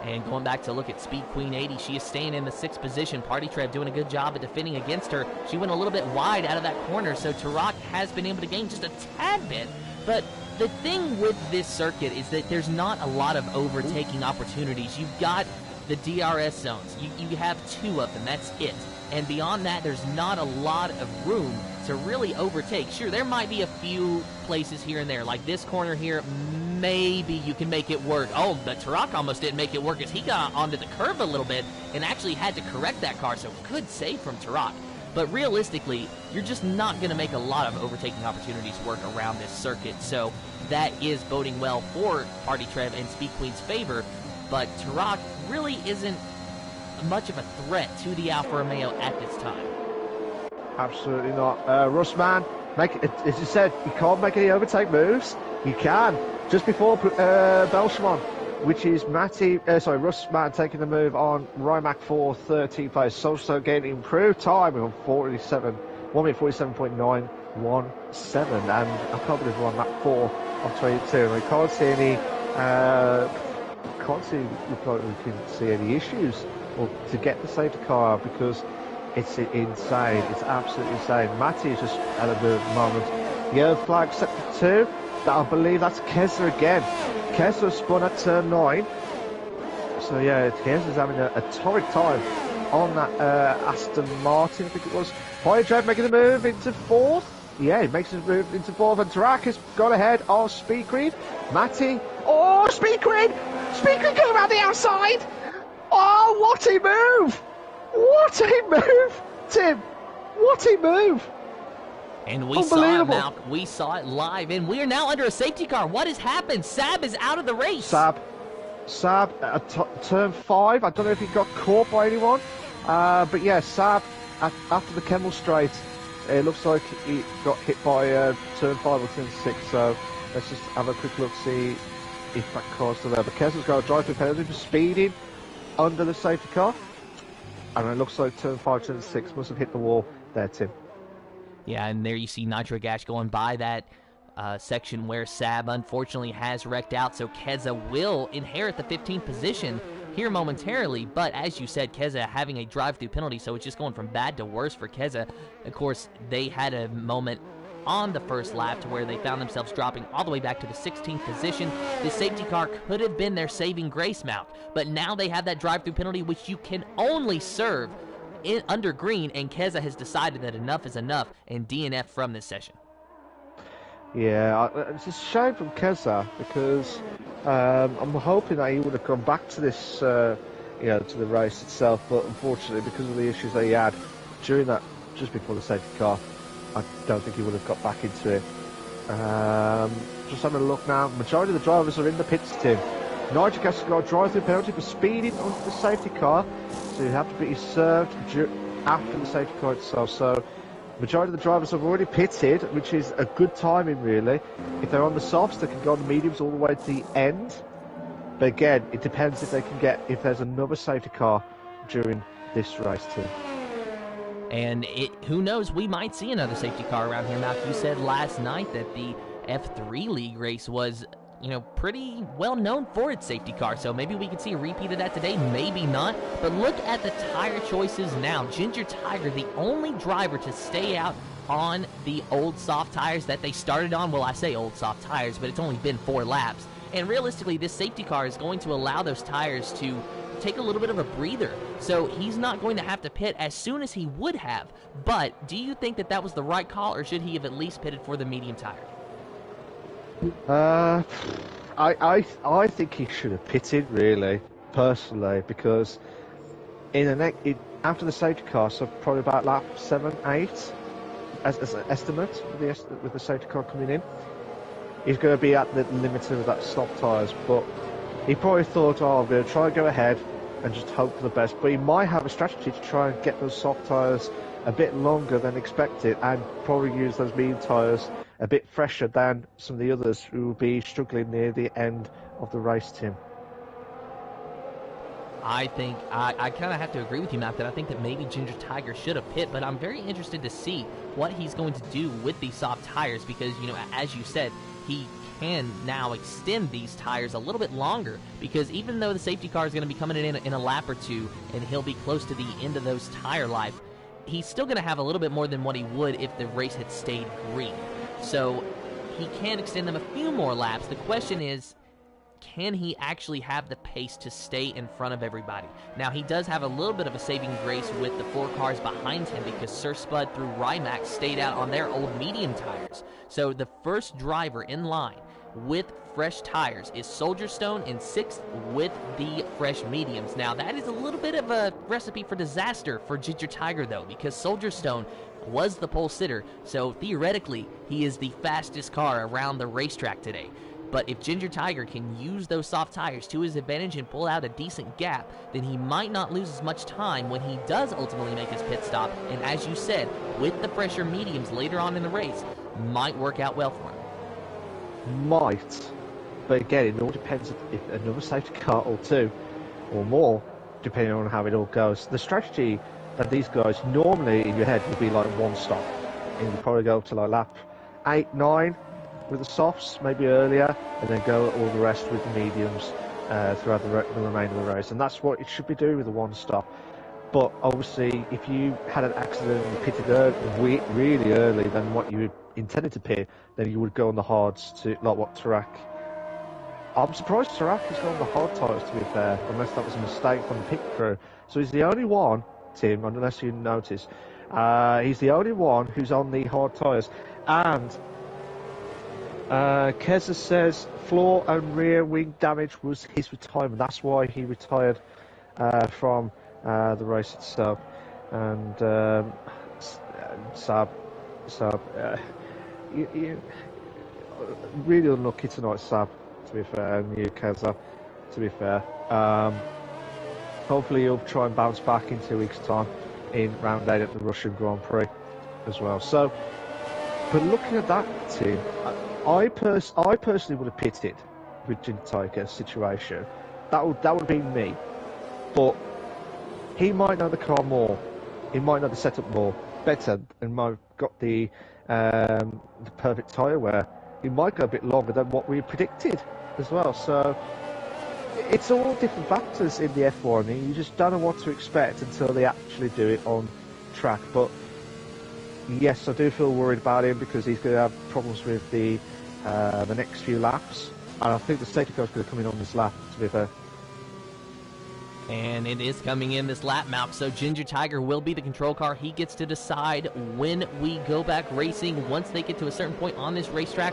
And going back to look at Speed Queen 80, she is staying in the 6th position. Party Trev doing a good job at defending against her. She went a little bit wide out of that corner, so Tarak has been able to gain just a tad bit. But the thing with this circuit is that there's not a lot of overtaking opportunities. You've got the DRS zones. You have 2 of them. That's it. And beyond that, there's not a lot of room to really overtake. Sure, there might be a few places here and there, like this corner here, maybe you can make it work. Oh, but Tarak almost didn't make it work as he got onto the curve a little bit and actually had to correct that car, so good save from Tarak. But realistically, you're just not going to make a lot of overtaking opportunities work around this circuit, so that is boding well for Party Trev and Speed Queen's favor, but Tarak really isn't much of a threat to the Alfa Romeo at this time. Absolutely not. Russman, as you said, you can't make any overtake moves. You can. Just before Belgian, which is Russman taking the move on Rimac for 13th place. So getting improved time on 1 minute 47.917, and I can't believe we're on lap 4 of 22. And we can't see any. Look like we can see any issues to get the safety car because it's insane. It's absolutely insane. Matty is just at a moment. Yellow flag set for 2. I believe that's Kessler again. Kessler spun at turn 9. So yeah, Kessler's having a torrid time on that Aston Martin, I think it was. Party Trev making the move into 4th. Yeah, he makes his move into 4th, and Tarak has gone ahead of Speed Queen. Matty. Oh, Speed Queen! Speed Queen going around the outside! Oh, what a move! What a move, Tim! What a move! And we saw it, Malk. We saw it live, and we are now under a safety car. What has happened? Sab is out of the race. Sab at turn 5. I don't know if he got caught by anyone, but yeah, Sab after the Kemmel straight, it looks like he got hit by turn 5 or turn 6. So let's just have a quick look, see if that car's still there. But Kessler's got a drive-through penalty for speeding under the safety car, and it looks like turn 5, turn 6 must have hit the wall there, Tim. Yeah, and there you see Nitro Gash going by that section where Sab unfortunately has wrecked out, so Keza will inherit the 15th position here momentarily, but as you said, Keza having a drive-through penalty, so it's just going from bad to worse for Keza. Of course, they had a moment on the first lap to where they found themselves dropping all the way back to the 16th position. The safety car could have been their saving grace, Malk, but now they have that drive-through penalty, which you can only serve under green, and Keza has decided that enough is enough and DNF from this session. Yeah, it's a shame from Keza because I'm hoping that he would have gone back to this, to the race itself, but unfortunately, because of the issues that he had during that, just before the safety car, I don't think he would have got back into it. Just having a look now, majority of the drivers are in the pits, Tim. Nigel has got a drive-through penalty for speeding under the safety car, so you have to be served after the safety car itself. So, majority of the drivers have already pitted, which is a good timing, really. If they're on the softs, they can go on the mediums all the way to the end. But again, it depends if there's another safety car during this race too. And who knows, we might see another safety car around here. Now, you said last night that the F3 League race was, pretty well known for its safety car, so maybe we could see a repeat of that today, maybe not. But look at the tire choices now. Ginger Tiger, the only driver to stay out on the old soft tires that they started on. Well, I say old soft tires, but it's only been 4 laps. And realistically, this safety car is going to allow those tires to take a little bit of a breather. So he's not going to have to pit as soon as he would have. But do you think that was the right call, or should he have at least pitted for the medium tire? I think he should have pitted, really, personally, because after the safety car, so probably about lap 7, 8, as an estimate with the safety car coming in, he's going to be at the limit of that soft tyres. But he probably thought, I'm going to try and go ahead and just hope for the best. But he might have a strategy to try and get those soft tyres a bit longer than expected, and probably use those medium tyres a bit fresher than some of the others who will be struggling near the end of the race, Tim. I think I kind of have to agree with you, Matt, that I think that maybe Ginger Tiger should have pit, but I'm very interested to see what he's going to do with these soft tires because, as you said, he can now extend these tires a little bit longer, because even though the safety car is going to be coming in a lap or two and he'll be close to the end of those tire life, he's still going to have a little bit more than what he would if the race had stayed green. So he can extend them a few more laps. The question is, can he actually have the pace to stay in front of everybody? Now, he does have a little bit of a saving grace with the 4 cars behind him, because Sir Spud through Rimac stayed out on their old medium tires. So the first driver in line with fresh tires is Soldier Stone in 6th with the fresh mediums. Now, that is a little bit of a recipe for disaster for Ginger Tiger, though, because Soldier Stone was the pole sitter, so theoretically he is the fastest car around the racetrack today. But if Ginger Tiger can use those soft tires to his advantage and pull out a decent gap, then he might not lose as much time when he does ultimately make his pit stop. And as you said, with the fresher mediums later on in the race, might work out well for him. Might. But again, it all depends if another safety car or 2 or more, depending on how it all goes. The strategy that these guys normally in your head would be like 1 stop. And you probably go up to like lap 8, 9, with the softs, maybe earlier, and then go all the rest with the mediums throughout the remainder of the race. And that's what it should be doing with the 1 stop. But obviously, if you had an accident and you pitted really early than what you intended to pit, then you would go on the hards to, like what Tarak. I'm surprised Tarak has gone on the hard tyres, to be fair, unless that was a mistake from the pit crew. So he's the only one, Tim, unless you notice, he's the only one who's on the hard tyres. And Keza says floor and rear wing damage was his retirement. That's why he retired from the race itself. And Sab, you really unlucky tonight, Sab, to be fair, and you, Keza, to be fair. Hopefully you'll try and bounce back in 2 weeks' time in round 8 at the Russian Grand Prix as well. So, but looking at that team, I personally would have pitted with Ginger Tiger's situation. That would be me. But he might know the car more. He might know the setup more better, and might have got the perfect tyre wear. He might go a bit longer than what we predicted as well. So it's all different factors in the F1. You just don't know what to expect until they actually do it on track. But yes, I do feel worried about him, because he's going to have problems with the next few laps, and I think the safety car is going to come in on this lap, to be fair. And it is coming in this lap mount, so Ginger Tiger will be the control car. He gets to decide when we go back racing once they get to a certain point on this racetrack.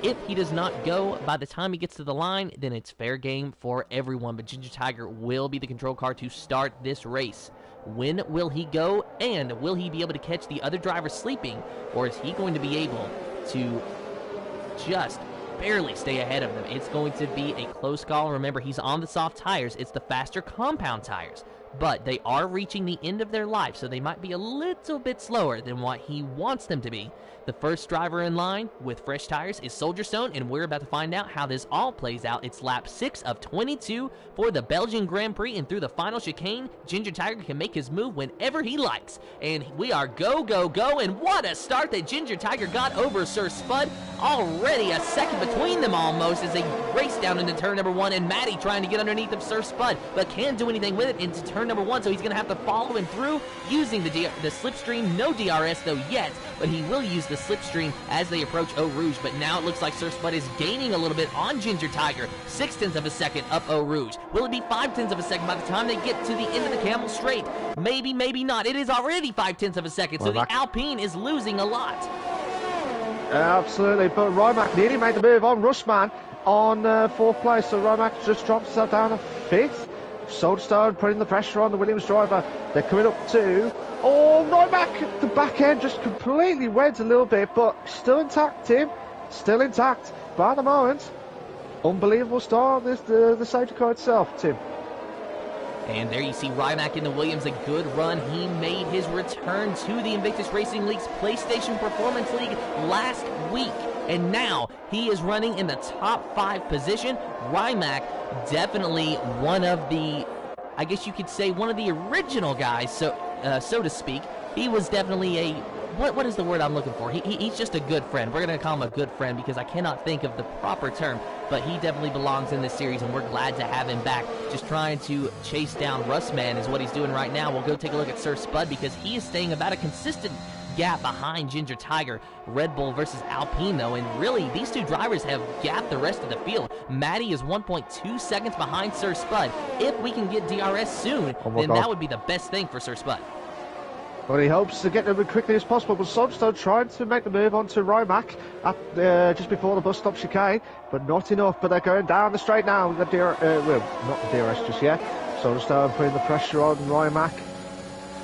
If he does not go by the time he gets to the line, then it's fair game for everyone, but Ginger Tiger will be the control car to start this race. When will he go, and will he be able to catch the other drivers sleeping, or is he going to be able to just barely stay ahead of them? It's going to be a close call. Remember, he's on the soft tires. It's the faster compound tires, but they are reaching the end of their life, so they might be a little bit slower than what he wants them to be. The first driver in line with fresh tires is Soldier Stone, and we're about to find out how this all plays out. It's lap 6 of 22 for the Belgian Grand Prix, and through the final chicane, Ginger Tiger can make his move whenever he likes. And we are go, go, go, and what a start that Ginger Tiger got over Sir Spud. Already a second between them almost as they race down into turn number 1, and Matty trying to get underneath of Sir Spud, but can't do anything with it into turn number 1, so he's going to have to follow him through using the slipstream. No DRS though yet, but he will use the slipstream as they approach Eau Rouge. But now it looks like Sir Spud is gaining a little bit on Ginger Tiger. 0.6 of a second up Eau Rouge. Will it be 0.5 of a second by the time they get to the end of the Camel Straight? Maybe, maybe not. It is already 0.5 of a second, so the Alpine is losing a lot. Absolutely, but Rimac nearly made the move on Rushman on 4th place, so Rimac just drops himself down to 5th. Soldstone putting the pressure on the Williams driver. They're coming up to... Oh, Rimac, the back end just completely went a little bit, but still intact, Tim. Still intact. By the moment, unbelievable start of the safety car itself, Tim. And there you see Rimac in the Williams, a good run. He made his return to the Invictus Racing League's PlayStation Performance League last week. And now he is running in the top 5 position. Rimac, definitely one of the, I guess you could say, one of the original guys. So so to speak. He was definitely a, what is the word I'm looking for? He's just a good friend. We're going to call him a good friend because I cannot think of the proper term, but he definitely belongs in this series, and we're glad to have him back. Just trying to chase down Rustman is what he's doing right now. We'll go take a look at Sir Spud because he is staying about a consistent gap behind Ginger Tiger. Red Bull versus Alpine, though, and really, these two drivers have gapped the rest of the field. Maddie is 1.2 seconds behind Sir Spud. If we can get DRS soon, then that would be the best thing for Sir Spud. Well, he hopes to get them as quickly as possible, but Soulstone trying to make the move onto Rymac at, just before the bus stop chicane, but not enough. But they're going down the straight now. The well, not the DRS just yet. Soulstone putting the pressure on Rymac.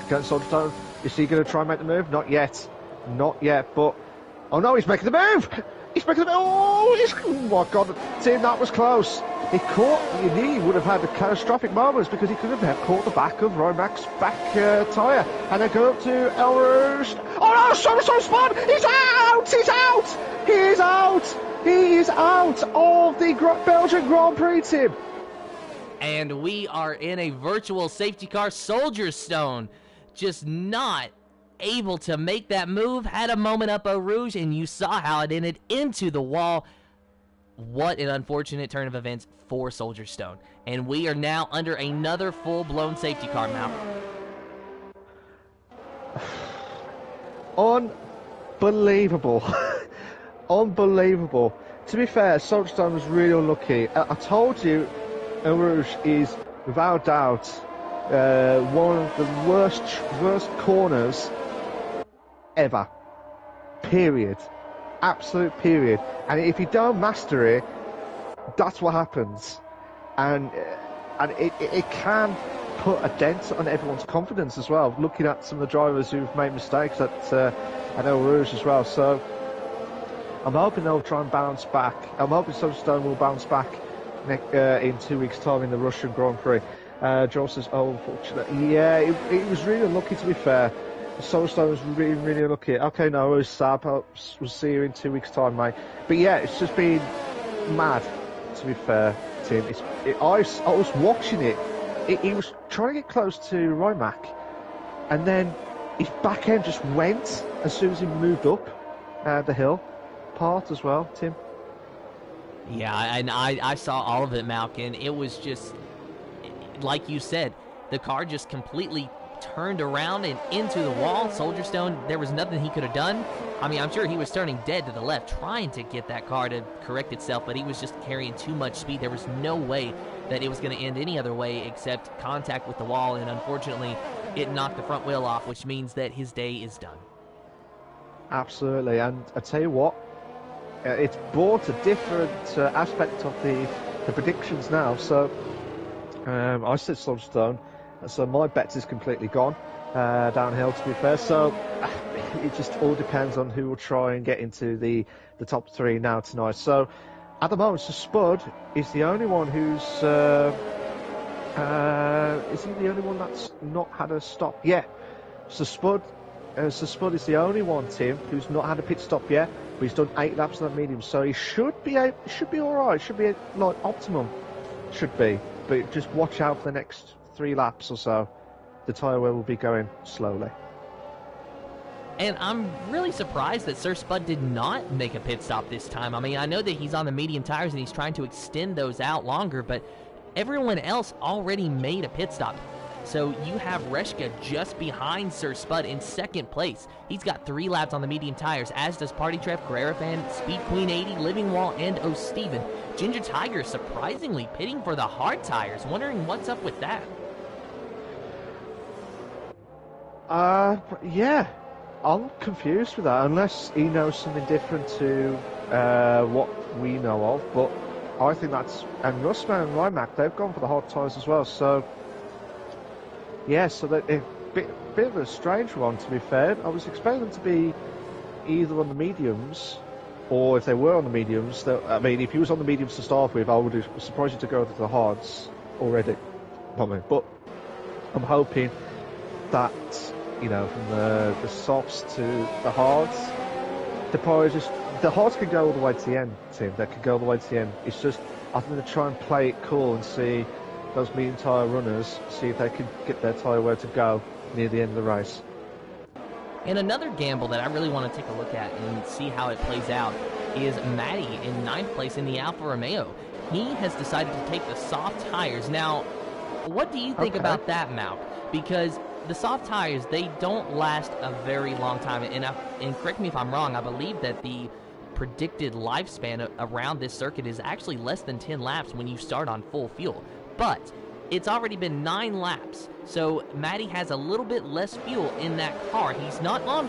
Against Soulstone. Is he going to try and make the move? Not yet. Not yet, but... Oh no, he's making the move! He's making the move! Oh my God, Tim, that was close. He caught... He would have had the catastrophic moments because he could have caught the back of Rymac's back tyre. And they go up to El Rouge. Oh no, so Spud! He's out! He's out! He is out! He is out of the Belgian Grand Prix, Tim. And we are in a virtual safety car. Soldier Stone just not able to make that move. Had a moment up Eau Rouge, and you saw how it ended into the wall. What an unfortunate turn of events for Soldier Stone. And we are now under another full-blown safety car, Malcolm. Unbelievable. Unbelievable. To be fair, Soldier Stone was really unlucky. I told you, Eau Rouge is, without doubt, one of the worst corners ever. Period. Absolute period. And if you don't master it, that's what happens. And it can put a dent on everyone's confidence as well. Looking at some of the drivers who've made mistakes at Eau Rouge as well. So I'm hoping they'll try and bounce back. I'm hoping Soulstone will bounce back in 2 weeks' time in the Russian Grand Prix. Joel says, oh, unfortunately. Yeah, it was really unlucky, to be fair. Soulstone was really, really unlucky. Okay, no, it was sad. We'll see you in 2 weeks' time, mate. But yeah, it's just been mad, to be fair, Tim. I was watching it. He was trying to get close to Rymac, and then his back end just went as soon as he moved up the hill part as well, Tim. Yeah, and I saw all of it, Malcolm. It was just, like you said, the car just completely turned around and into the wall. Soldier Stone, there was nothing he could have done. I mean, I'm sure he was turning dead to the left, trying to get that car to correct itself, but he was just carrying too much speed. There was no way that it was going to end any other way except contact with the wall, and unfortunately, it knocked the front wheel off, which means that his day is done. Absolutely, and I tell you what, it's brought a different aspect of the predictions now. So I said Soldier Stone, so my bet is completely gone downhill, to be fair. So it just all depends on who will try and get into the top three now tonight. So at the moment, so Spud is the only one who's is he the only one that's not had a stop? Yeah. So Spud is the only one, Tim, who's not had a pit stop yet. But he's done 8 laps on that medium, so he should be all right. Should be like optimum, should be. But just watch out for the next 3 laps or so. The tyre wear will be going slowly. And I'm really surprised that Sir Spud did not make a pit stop this time. I mean, I know that he's on the medium tires and he's trying to extend those out longer, but everyone else already made a pit stop. So you have Reshka just behind Sir Spud in second place. He's got 3 laps on the medium tires, as does Party Trev, Carrera Fan, Speed Queen 80, Livingwall, and O'Steven. Ginger Tiger surprisingly pitting for the hard tires. Wondering what's up with that. Yeah. I'm confused with that, unless he knows something different to what we know of. But I think that's... And Rustman and Rymac, they've gone for the hard tyres as well, so... Yeah, so that a bit of a strange one, to be fair. I was expecting them to be either on the mediums, or if they were on the mediums, I mean, if he was on the mediums to start with, I would have surprised you to go to the hards already. But I'm hoping that, you know, from the softs to the hards, the hards can go all the way to the end, Tim. They can go all the way to the end. It's just, I think they try and play it cool and see those medium tyre runners, see if they can get their tyre where to go near the end of the race. And another gamble that I really want to take a look at and see how it plays out is Matty in 9th place in the Alfa Romeo. He has decided to take the soft tires. Now, what do you think about that, Malk? Because the soft tires, they don't last a very long time. And correct me if I'm wrong, I believe that the predicted lifespan around this circuit is actually less than 10 laps when you start on full fuel. But it's already been 9 laps, so Matty has a little bit less fuel in that car. He's not on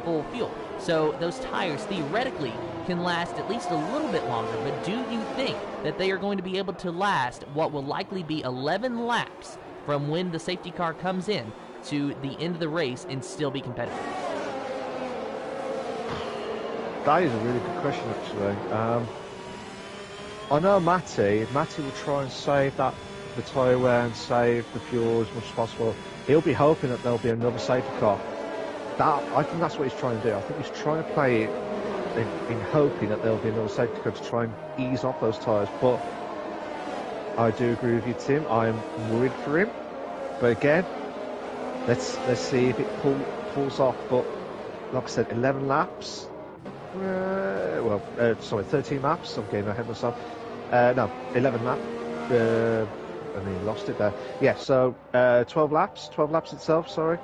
full fuel, so those tires theoretically can last at least a little bit longer. But do you think that they are going to be able to last what will likely be 11 laps from when the safety car comes in to the end of the race and still be competitive? That is a really good question, actually. I know Matty will try and save the tyre wear and save the fuel as much as possible. He'll be hoping that there'll be another safety car. I think that's what he's trying to do. I think he's trying to play it in hoping that there'll be another safety car to try and ease off those tyres. But I do agree with you, Tim. I'm worried for him. But again, let's see if it pulls off. But like I said, 11 laps. 13 laps. I'm getting ahead of myself. No, 11 laps. I mean, lost it there. Yeah, so 12 laps itself, sorry.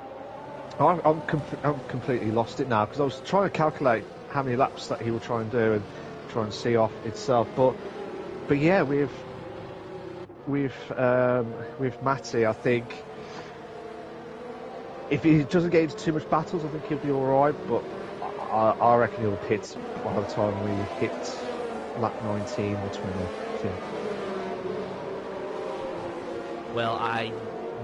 I'm completely lost it now, because I was trying to calculate how many laps that he will try and do and try and see off itself. But yeah, with Matty, I think if he doesn't get into too much battles, I think he'll be alright, but I reckon he'll pit by the time we hit lap 19 or 20. Well, I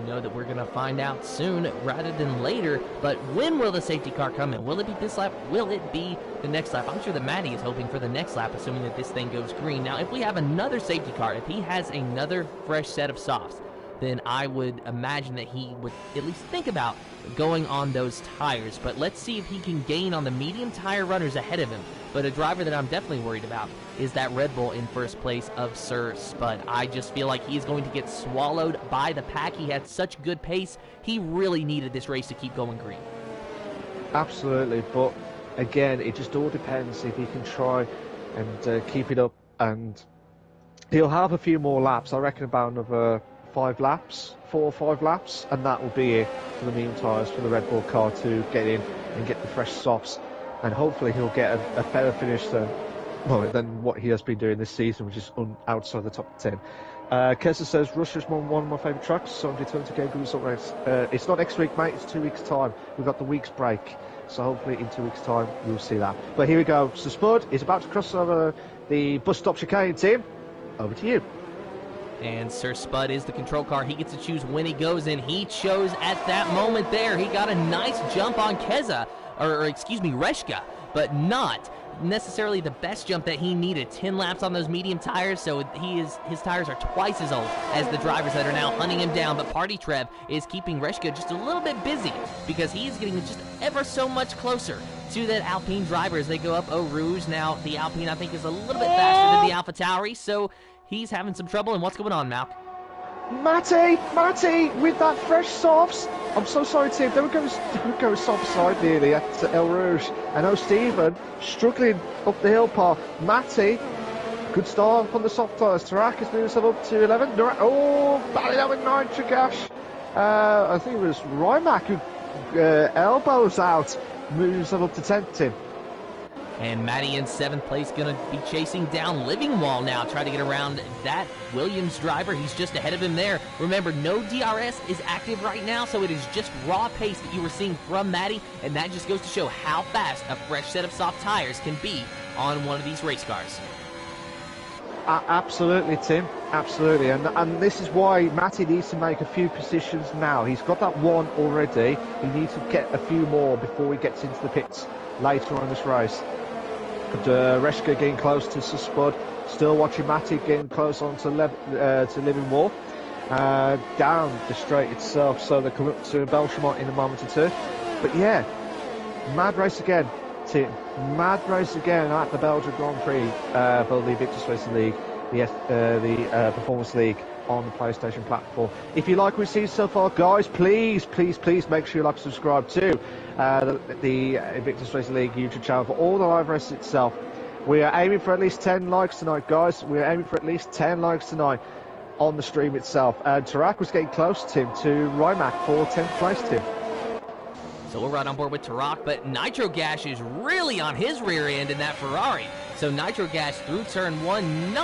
know that we're going to find out soon rather than later, but when will the safety car come in? Will it be this lap? Will it be the next lap? I'm sure that Matty is hoping for the next lap, assuming that this thing goes green. Now, if we have another safety car, if he has another fresh set of softs, then I would imagine that he would at least think about going on those tires. But let's see if he can gain on the medium tire runners ahead of him. But a driver that I'm definitely worried about is that Red Bull in first place of Sir Spud. I just feel like he's going to get swallowed by the pack. He had such good pace. He really needed this race to keep going green. Absolutely, but again, it just all depends if he can try and keep it up. And he'll have a few more laps. I reckon about another 4 or 5 laps, and that will be it for the medium tyres for the Red Bull car to get in and get the fresh softs, and hopefully he'll get a better finish than what he has been doing this season, which is outside the top 10. Kessa says Russia's one of my favourite tracks, so I'm determined to get a good result race. It's not next week, mate, it's 2 weeks time. We've got the week's break, so hopefully in 2 weeks time we'll see that. But here we go, so Spud is about to cross over the bus stop chicane. Tim, over to you. And Sir Spud is the control car. He gets to choose when he goes in. He chose at that moment there. He got a nice jump on Reshka, but not necessarily the best jump that he needed. 10 laps on those medium tires, so his tires are twice as old as the drivers that are now hunting him down. But Party Trev is keeping Reshka just a little bit busy because he is getting just ever so much closer to that Alpine driver as they go up Eau Rouge. Now, the Alpine, I think, is a little bit faster than the AlphaTauri, so he's having some trouble. And what's going on, Malk? Matty, with that fresh softs. I'm so sorry, Tim. They would go soft side nearly at El Rouge. I know Stephen struggling up the hill path. Matty, good start on the soft tyres. Tarak has moved himself up to 11. Battling out with nitric ash. I think it was Rymac who elbows out, moves himself up to 10th, Tim. And Matty in 7th place going to be chasing down Livingwall now, trying to get around that Williams driver. He's just ahead of him there. Remember, no DRS is active right now, so it is just raw pace that you were seeing from Matty, and that just goes to show how fast a fresh set of soft tires can be on one of these race cars. Absolutely, Tim. Absolutely. And this is why Matty needs to make a few positions now. He's got that one already. He needs to get a few more before he gets into the pits later on in this race. And Reshka getting close to Spud. Still watching Matty getting close onto Livingwall. Down the straight itself, so they come up to Belgian in a moment or two. But yeah, mad race again, Tim. Mad race again at the Belgian Grand Prix, for the Invictus Racing League. the Performance League on the PlayStation platform. If you like what we've seen so far, guys, please make sure you like and subscribe to the Invictus Racing League YouTube channel for all the live races itself. We are aiming for at least 10 likes tonight, guys. We are aiming for at least 10 likes tonight on the stream itself. And Tarak was getting close, Tim, to Rymac for 10th place, Tim. So we're right on board with Tarak, but Nitro Gash is really on his rear end in that Ferrari. So Nitro Gash through turn 1,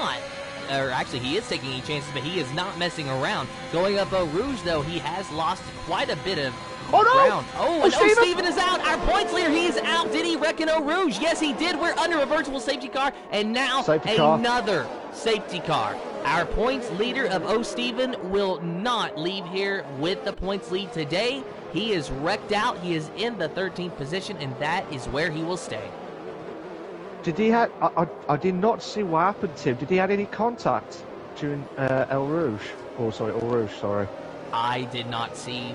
actually he is taking any chances, but he is not messing around. Going up Eau Rouge, though, he has lost quite a bit of ground. Oh, and Steven is out. Our points leader, he is out. Did he wreck in Eau Rouge? Yes, he did. We're under reversible safety car, and now another safety car. Our points leader of Steven will not leave here with the points lead today. He is wrecked out. He is in the 13th position, and that is where he will stay. Did he have? I did not see what happened, Tim. Did he have any contact during Eau Rouge? Sorry. I did not see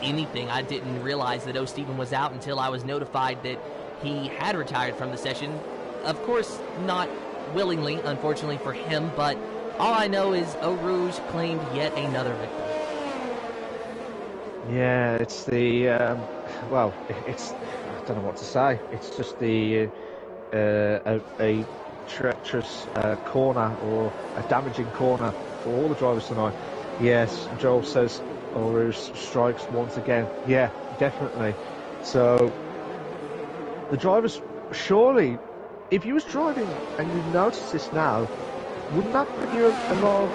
anything. I didn't realize that Steven was out until I was notified that he had retired from the session. Of course, not willingly, unfortunately for him, but all I know is Eau Rouge claimed yet another victory. Yeah, it's the it's I don't know what to say. It's just the a treacherous corner, or a damaging corner for all the drivers tonight. Yes, Joel says Eau Rouge strikes once again. Yeah, definitely. So the drivers, surely, if you was driving and you notice this now, wouldn't that put you a lot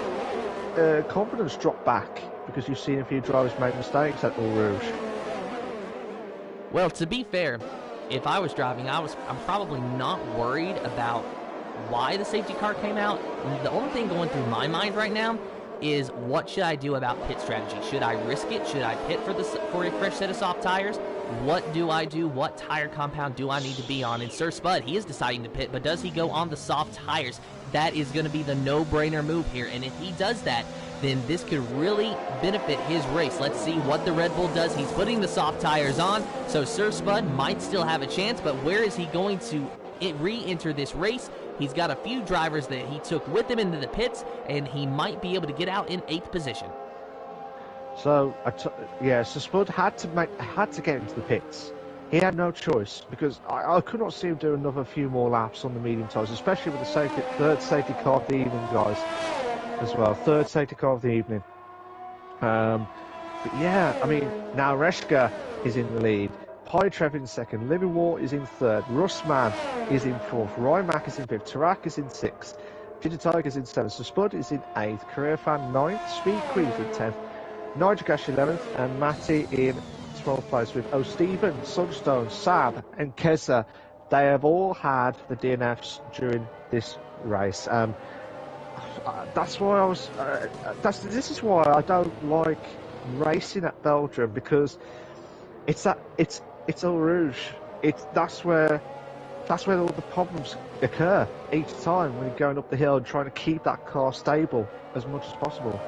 of confidence drop back, because you've seen a few drivers make mistakes at Eau Rouge? Well, to be fair, if I was driving, I'm probably not worried about why the safety car came out. The only thing going through my mind right now is, what should I do about pit strategy? Should I risk it? Should I pit for a fresh set of soft tires? What do I do? What tire compound do I need to be on? And Sir Spud, he is deciding to pit, but does he go on the soft tires? That is going to be the no-brainer move here, and if he does that, then this could really benefit his race. Let's see what the Red Bull does. He's putting the soft tires on, so Sir Spud might still have a chance, but where is he going to re-enter this race? He's got a few drivers that he took with him into the pits, and he might be able to get out in 8th position. So, so Spud had to get into the pits. He had no choice, because I could not see him do another few more laps on the medium tyres, especially with the third safety car of the evening, guys, as well. Third safety car of the evening. But yeah, I mean, now Reshka is in the lead. Pytrev in second. Livingwall is in third. Russman is in fourth. Rymac is in fifth. Tarak is in sixth. Tiger is in seventh. So Spud is in eighth. Career Fan ninth. Speed Queen is in 10th. Nigel Gash 11th. And Matty in 12th place with Steven, Sunstone, Sab and Keza. They have all had the DNFs during this race. That's why I was. This is why I don't like racing at Belgium, because it's Eau Rouge. That's where all the problems occur each time when you're going up the hill and trying to keep that car stable as much as possible.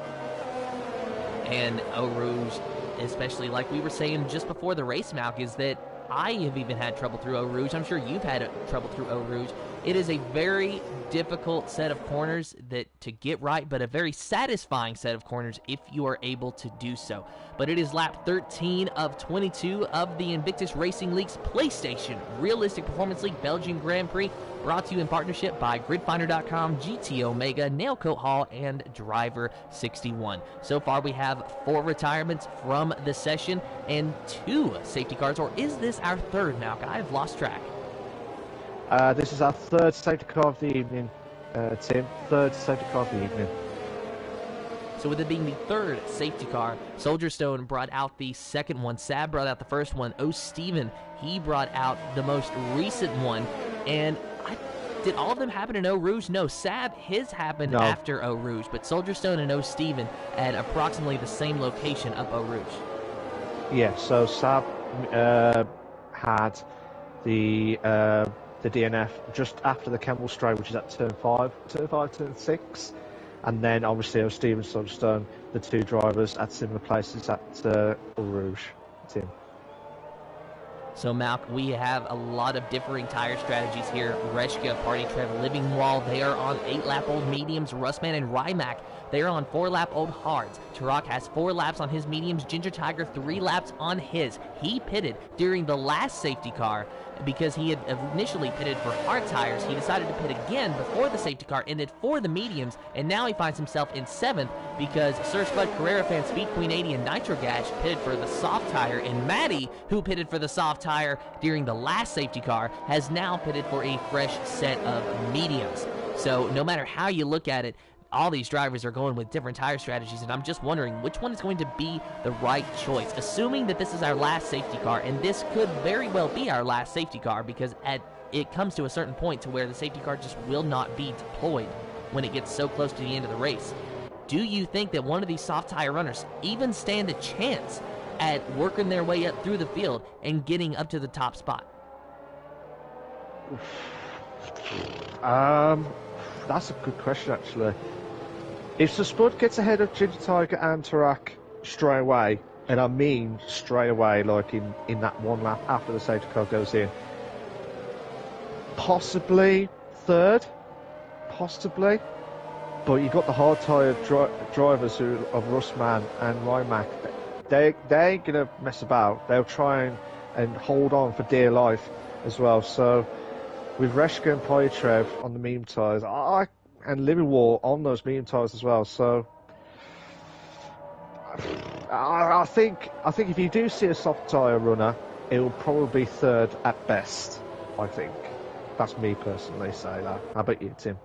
And Eau Rouge, especially like we were saying just before the race, Malk, is that I have even had trouble through Eau Rouge. I'm sure you've had trouble through Eau Rouge. It is a very difficult set of corners to get right, but a very satisfying set of corners if you are able to do so. But it is lap 13 of 22 of the Invictus Racing League's PlayStation Realistic Performance League Belgian Grand Prix, brought to you in partnership by GridFinder.com, GT Omega, Nailcoat Hall, and Driver 61. So far, we have 4 retirements from the session and 2 safety cars, or is this our third, Malk? I've lost track. This is our third safety car of the evening, Tim. Third safety car of the evening. So with it being the third safety car, Soldier Stone brought out the second one. Sab brought out the first one. Steven, he brought out the most recent one. And did all of them happen in Eau Rouge? No, Sab, his happened after Eau Rouge, but Soldier Stone and Steven at approximately the same location up Eau Rouge. Yeah, so Sab had the DNF just after the Kemble straight, which is at turn 5, turn 6. And then obviously Steven and Soldier Stone, the 2 drivers at similar places at Eau Rouge. Tim. So, Malk, we have a lot of differing tire strategies here. Reshka, Party Trev, Livingwall, they are on 8-lap-old mediums. Russman and Rymac, they are on 4-lap-old hards. Tarak has 4 laps on his mediums. Ginger Tiger, 3 laps on his. He pitted during the last safety car because he had initially pitted for hard tires. He decided to pit again before the safety car ended for the mediums, and now he finds himself in 7th because Sir Spud, Carrera Fan, Speed Queen 80, and Nitro Gash pitted for the soft tire, and Maddie, who pitted for the soft tire during the last safety car, has now pitted for a fresh set of mediums. So no matter how you look at it, all these drivers are going with different tire strategies, and I'm just wondering which one is going to be the right choice. Assuming that this is our last safety car, and this could very well be our last safety car because it comes to a certain point to where the safety car just will not be deployed when it gets so close to the end of the race. Do you think that one of these soft tire runners even stand a chance at working their way up through the field and getting up to the top spot? That's a good question, actually. If the Spud gets ahead of Ginger Tiger and Tarak straight away, and I mean straight away, like in that one lap after the safety car goes in, possibly third, possibly. But you've got the hard tire drivers of Russman and Rymac. They ain't gonna mess about. They'll try and hold on for dear life as well. So with Reshka and Poitrev on the medium tyres, and Livingwall on those medium tyres as well. So I think if you do see a soft tyre runner, it will probably be third at best. I think that's me personally say that. How about you, Tim?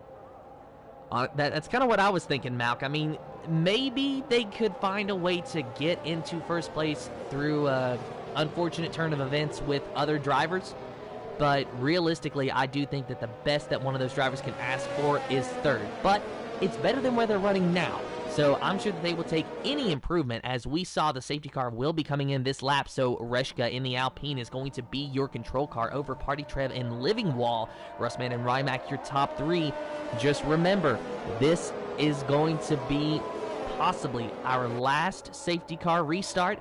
That's kind of what I was thinking, Malk. I mean, maybe they could find a way to get into first place through an unfortunate turn of events with other drivers. But realistically, I do think that the best that one of those drivers can ask for is third. But it's better than where they're running now. So I'm sure that they will take any improvement. As we saw, the safety car will be coming in this lap. So Reshka in the Alpine is going to be your control car over Party Trev and Livingwall. Russman and Rymac, your top 3. Just remember, this is going to be possibly our last safety car restart.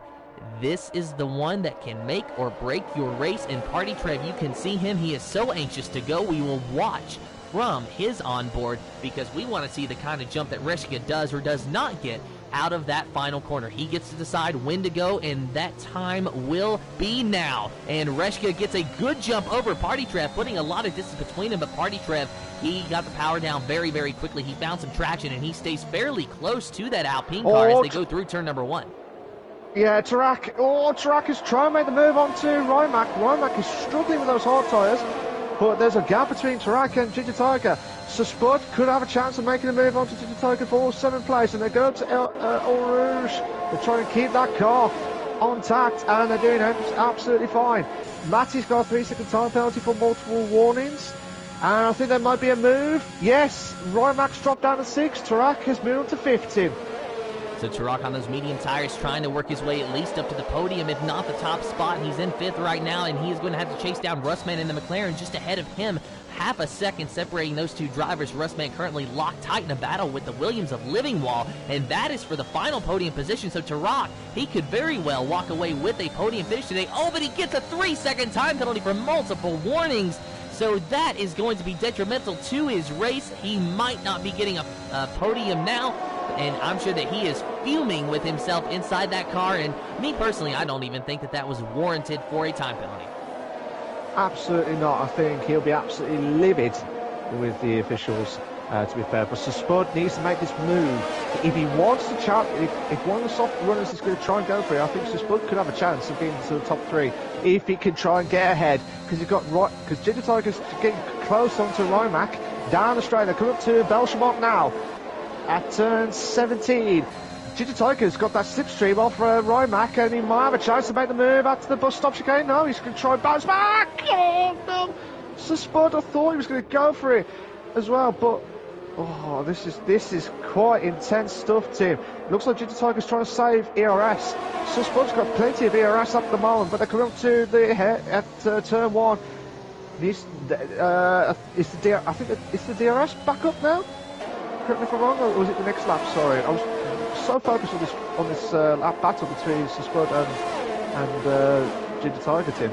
This is the one that can make or break your race. And Party Trev, you can see him. He is so anxious to go. We will watch from his onboard because we want to see the kind of jump that Reshka does or does not get out of that final corner. He gets to decide when to go, and that time will be now. And Reshka gets a good jump over Party Trev, putting a lot of distance between him, but Party Trev, he got the power down very, very quickly. He found some traction, and he stays fairly close to that Alpine car as they go through turn number 1. Yeah, Tarak. Tarak is trying to make the move onto Rymac. Rymac is struggling with those hard tyres, but there's a gap between Tarak and Ginger Tiger. So Spud could have a chance of making a move onto Ginger Tiger for 7th place, and they go to El Rouge. They're trying to keep that car on tact, and they're doing absolutely fine. Matty's got a 3-second time penalty for multiple warnings, and I think there might be a move. Yes, Rymac's dropped down to 6th. Tarak has moved to 15th. So Tarak on those medium tires trying to work his way at least up to the podium, if not the top spot. He's in 5th right now, and he is going to have to chase down Russman in the McLaren just ahead of him. Half a second separating those two drivers. Russman currently locked tight in a battle with the Williams of Livingwall, and that is for the final podium position. So Tarak, he could very well walk away with a podium finish today. Oh, but he gets a 3-second time penalty for multiple warnings. So that is going to be detrimental to his race. He might not be getting a podium now, and I'm sure that he is fuming with himself inside that car. And me personally, I don't even think that that was warranted for a time penalty. Absolutely not. I think he'll be absolutely livid with the officials, to be fair. But Spud needs to make this move. If he wants to if one of the soft runners is going to try and go for it, I think Spud could have a chance of getting to the top 3 if he can try and get ahead. Because Ginger Tiger's getting close onto Rymac down the straight. They're coming up to Belgian now at turn 17. Ginger Tiger's got that slipstream off Rymac, and he might have a chance to make the move out to the bus stop chicane. No, he's going to try and bounce back. Oh, no. So Spud, I thought he was going to go for it as well, but this is quite intense stuff, Tim. Looks like Ginger Tiger's trying to save ERS. So Spud's got plenty of ERS at the moment, but they're coming up to the at turn 1. I think it's the DRS back up now. Correct me if I'm wrong, or was it the next lap? Sorry, I was so focused on this lap battle between Spud and Ginger Tiger, Tim.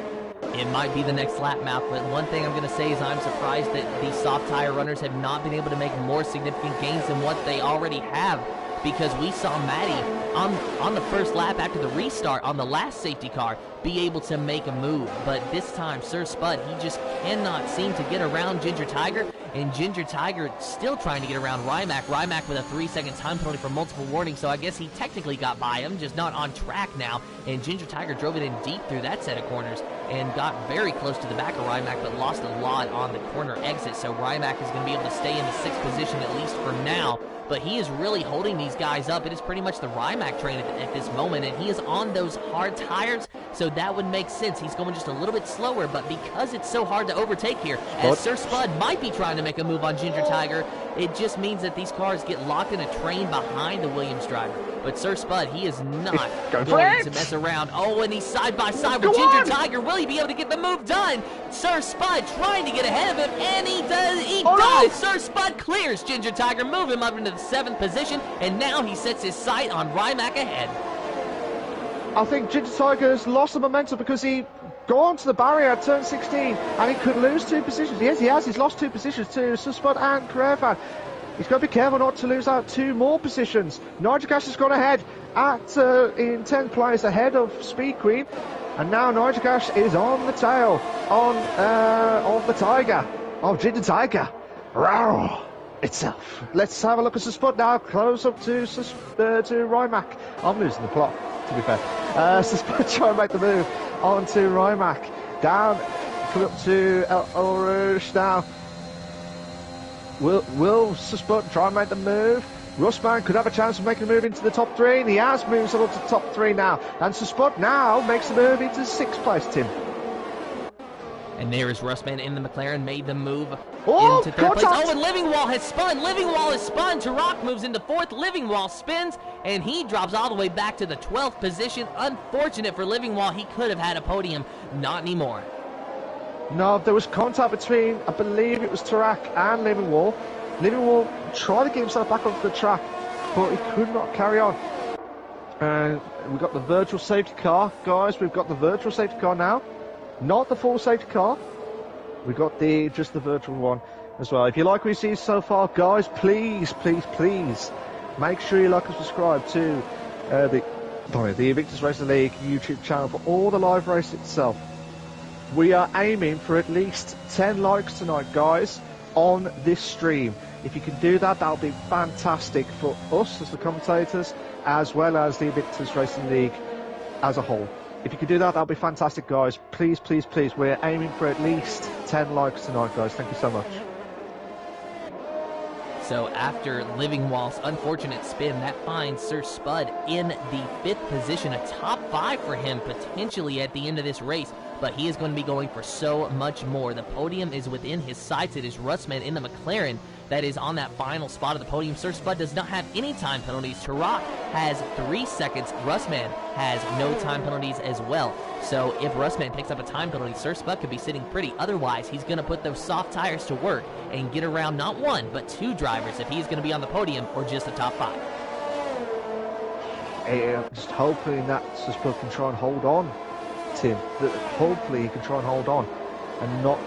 It might be the next lap mouth, but one thing I'm going to say is I'm surprised that these soft tire runners have not been able to make more significant gains than what they already have, because we saw Maddie on the first lap after the restart on the last safety car be able to make a move, but this time Sir Spud, he just cannot seem to get around Ginger Tiger, and Ginger Tiger still trying to get around Rymac. Rymac with a 3-second time penalty for multiple warnings, so I guess he technically got by him, just not on track now, and Ginger Tiger drove it in deep through that set of corners and got very close to the back of Rymac, but lost a lot on the corner exit, so Rymac is going to be able to stay in the 6th position at least for now. But he is really holding these guys up. It is pretty much the Rymac train at this moment, and he is on those hard tires, so that would make sense. He's going just a little bit slower, but because it's so hard to overtake here, as Sir Spud might be trying to make a move on Ginger Tiger, it just means that these cars get locked in a train behind the Williams driver. But Sir Spud, he is not going to mess around. Oh, and he's side by side with Ginger Tiger. Will he be able to get the move done? Sir Spud trying to get ahead of him, and he does. He does. Sir Spud clears Ginger Tiger, move him up into the 7th position, and now he sets his sight on Rymac ahead. I think Ginger Tiger has lost the momentum because he gone to the barrier at turn 16, and he could lose 2 positions. Yes, he has. He's lost 2 positions to Sir Spud and Careerfan. He's got to be careful not to lose out 2 more positions. Nigel Cash has gone ahead in 10th place ahead of Speed Queen, and now Nigel Cash is on the tail of the Tiger, of Ginger Tiger. Row itself. Let's have a look at Sir Spud now, close up to Rymac. I'm losing the plot, to be fair. Sir Spud trying to make the move onto Rymac. Down, coming up to El Rouge now. Will Sir Spud try and make the move? Russman could have a chance of making a move into the top 3, and he has moved up to the top 3 now. And Sir Spud now makes the move into 6th place, Tim. And there is Russman in the McLaren, made the move into 3rd place. Oh, and Livingwall has spun. Livingwall has spun. Turok moves into 4th. Livingwall spins, and he drops all the way back to the 12th position. Unfortunate for Livingwall. He could have had a podium. Not anymore. No, there was contact between, I believe it was Turok and Livingwall. Livingwall tried to get himself back onto the track, but he could not carry on. And we've got the virtual safety car. Guys, we've got the virtual safety car now. Not the full safety car. We've got just the virtual one as well. If you like what you see so far, guys, please make sure you like and subscribe to the Invictus Racing League YouTube channel for all the live race itself. We are aiming for at least 10 likes tonight, guys, on this stream. If you can do that, that'll be fantastic for us as the commentators, as well as the Invictus Racing League as a whole. If you can do that, that'll be fantastic, guys. Please. We're aiming for at least 10 likes tonight, guys. Thank you so much. So after Livingwall's unfortunate spin, that finds Sir Spud in the 5th position, a top 5 for him potentially at the end of this race. But he is going to be going for so much more. The podium is within his sights. It is Russman in the McLaren that is on that final spot of the podium. Sir Spud does not have any time penalties. Turok has 3 seconds. Russman has no time penalties as well. So if Russman picks up a time penalty, Sir Spud could be sitting pretty. Otherwise, he's going to put those soft tires to work and get around not 1, but 2 drivers if he's going to be on the podium or just a top 5. Just hoping that Sir Spud can try and hold on, Tim. That hopefully he can try and hold on and not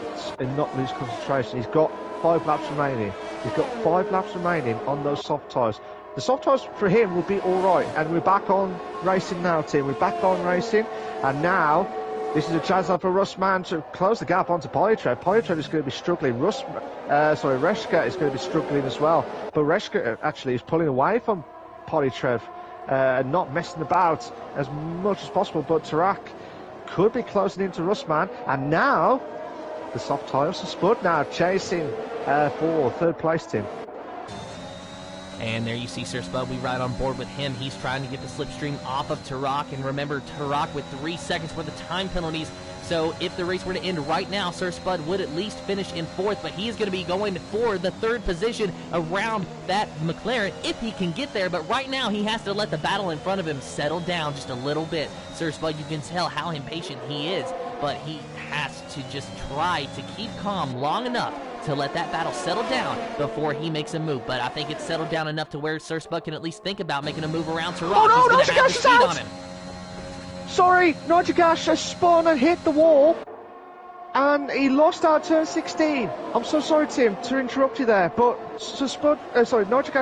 lose concentration. He's got 5 laps remaining. He's got 5 laps remaining on those soft tyres. The soft tyres for him will be alright, and we're back on racing now, Tim. We're back on racing, and now this is a chance for Russman to close the gap onto Polytrev. Polytrev is going to be struggling. Reshka is going to be struggling as well, but Reshka actually is pulling away from Polytrev and not messing about as much as possible, but Tarak could be closing into Russman, and now the soft tyres are Spud now chasing for 3rd place, Tim. And there you see Sir Spud, we ride on board with him. He's trying to get the slipstream off of Turok. And remember, Turok with 3 seconds worth of time penalties. So if the race were to end right now, Sir Spud would at least finish in 4th. But he is going to be going for the 3rd position around that McLaren if he can get there. But right now, he has to let the battle in front of him settle down just a little bit. Sir Spud, you can tell how impatient he is. But he has to just try to keep calm long enough to let that battle settle down before he makes a move. But I think it's settled down enough to where Sir Spud can at least think about making a move around Turok. Oh no, He's going to have the speed on him. Sorry, Nigel Gash has spun and hit the wall. and he lost out turn 16. I'm so sorry, Tim, to interrupt you there, but Nigel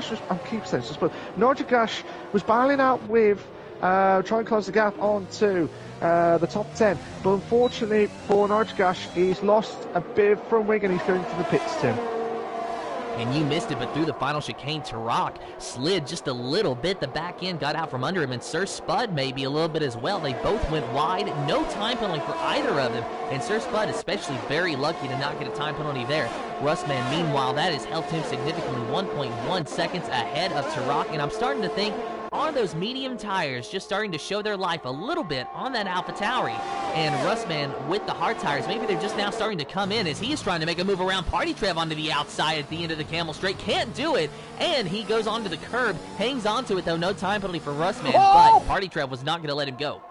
Gash was battling out with trying to close the gap onto the top 10, but unfortunately for Nigel Gash, he's lost a bit of front wing and he's going to the pits, Tim. And you missed it, but through the final chicane, Tarak slid just a little bit. The back end got out from under him, and Sir Spud maybe a little bit as well. They both went wide. No time penalty for either of them. And Sir Spud especially very lucky to not get a time penalty there. Russman, meanwhile, that has helped him significantly, 1.1 seconds ahead of Tarak. And I'm starting to think, are those medium tires just starting to show their life a little bit on that AlphaTauri? And Russman with the hard tires, maybe they're just now starting to come in as he is trying to make a move around Party Trev onto the outside at the end of the Camel Straight. Can't do it, and he goes onto the curb, hangs onto it though. No time penalty for Russman, but Party Trev was not going to let him go.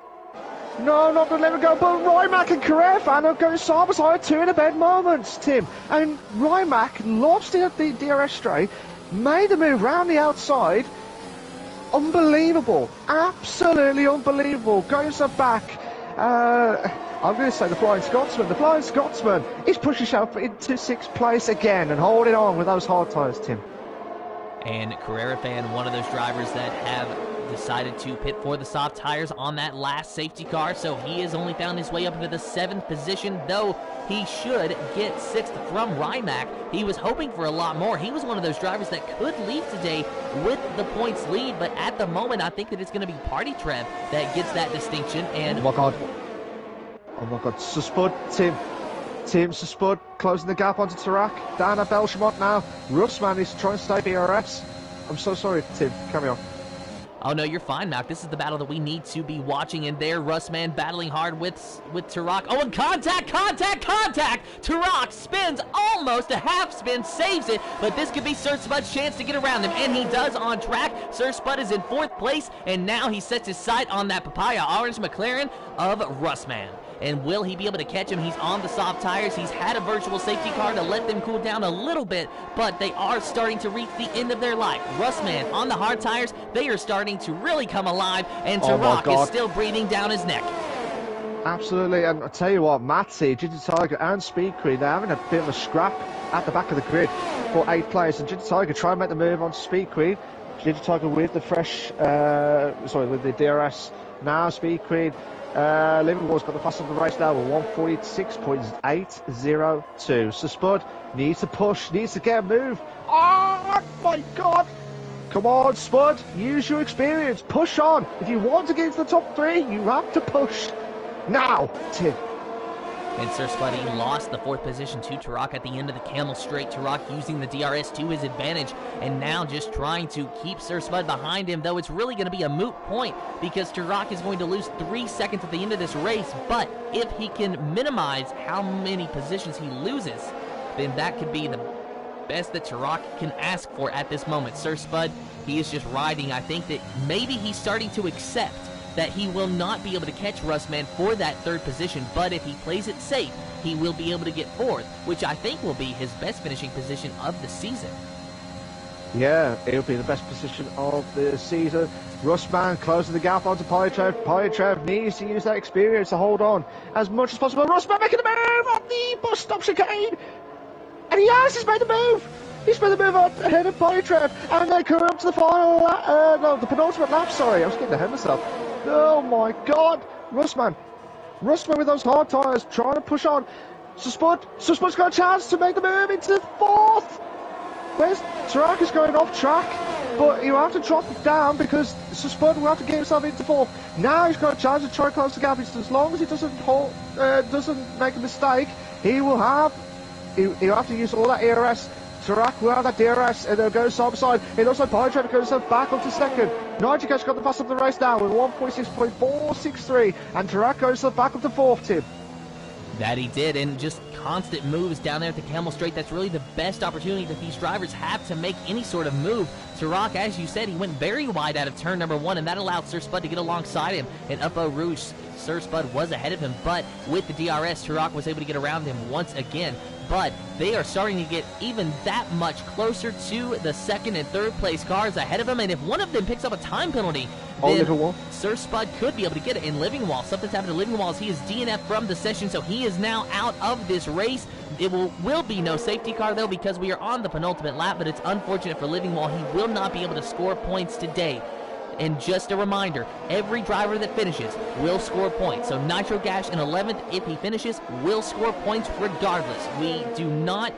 No, not going to let him go, but Rymac and Carrera are going side by side, two in a bed moments, Tim. And Rymac lost it at the DRS straight, made a move round the outside. Unbelievable, absolutely unbelievable. Goes back. I'm going to say the Flying Scotsman. The Flying Scotsman is pushing himself into 6th place again and holding on with those hard tyres, Tim. And Carrera fan, one of those drivers that have decided to pit for the soft tires on that last safety car, so he has only found his way up into the 7th position, though he should get 6th from Rymac. He was hoping for a lot more. He was one of those drivers that could lead today with the points lead, but at the moment I think that it's going to be Party Trev that gets that distinction. And oh my god, Sir Spud, Tim Sir Spud closing the gap onto Tarak, down at Belgian now. Russman is trying to stay BRS. I'm so sorry, Tim, carry on. Oh, no, you're fine, Mac. This is the battle that we need to be watching, and there, Russman battling hard with Tarak. Oh, and contact! Tarak spins almost a half spin, saves it, but this could be Sir Spud's chance to get around him, and he does on track. Sir Spud is in 4th place, and now he sets his sight on that papaya orange McLaren of Russman. And will he be able to catch him? He's on the soft tires. He's had a virtual safety car to let them cool down a little bit, but they are starting to reach the end of their life. Russman on the hard tires, they are starting to really come alive, and Tarak is still breathing down his neck. Absolutely, and I tell you what, Matty, Ginger Tiger and Speed Queen, they're having a bit of a scrap at the back of the grid for 8 players, and Ginger Tiger try and make the move onto Speed Queen. Ginger Tiger with the with the DRS now. Speed Queen. Livingwall's got the fastest of the race now with 146.802. So Spud needs to push, needs to get a move. Oh my god! Come on, Spud, use your experience, push on. If you want to get into the top 3, you have to push now, Tim. And Sir Spuddy lost the 4th position to Tarak at the end of the Camel Straight. Tarak using the DRS to his advantage, and now just trying to keep Sir Spud behind him, though it's really going to be a moot point because Tarak is going to lose 3 seconds at the end of this race. But if he can minimize how many positions he loses, then that could be the best that Tarak can ask for at this moment. Sir Spud, he is just riding. I think that maybe he's starting to accept that he will not be able to catch Russman for that 3rd position, but if he plays it safe, he will be able to get 4th, which I think will be his best finishing position of the season. Yeah, it'll be the best position of the season. Russman closing the gap onto Polytrev. Polytrev needs to use that experience to hold on as much as possible. Russman making the move on the bus stop chicane, and he's made the move. He's made the move on ahead of Polytrev, and they come up to the final the penultimate lap, sorry, I was getting ahead of myself. Oh my god, Russman with those hard tyres, trying to push on. Spud's got a chance to make the move into 4th. Where's Tarak is going off track, but you have to drop it down because Spud will have to get himself into 4th. Now he's got a chance to try and close the gap. As long as he doesn't make a mistake, he'll have to use all that ERS. Tarak will have that DRS, and they'll go side by side. It looks like Polytrev goes back up to 2nd. Nigel Gash got the fastest of the race now with 146.463, and Tarak goes back up to 4th, Tim. That he did, and just constant moves down there at the Camel Straight. That's really the best opportunity that these drivers have to make any sort of move. Tarak, as you said, he went very wide out of turn number 1, and that allowed Sir Spud to get alongside him. And up Eau Rouge, Sir Spud was ahead of him, but with the DRS, Tarak was able to get around him once again. But they are starting to get even that much closer to the 2nd and 3rd place cars ahead of them, and if one of them picks up a time penalty, then Livingwall. Sir Spud could be able to get it in Livingwall. Something's happened to Livingwall as he is DNF from the session, so he is now out of this race. It will be no safety car, though, because we are on the penultimate lap, but it's unfortunate for Livingwall. He will not be able to score points today. And just a reminder, every driver that finishes will score points. So Nitro Gash in 11th, if he finishes, will score points regardless. We do not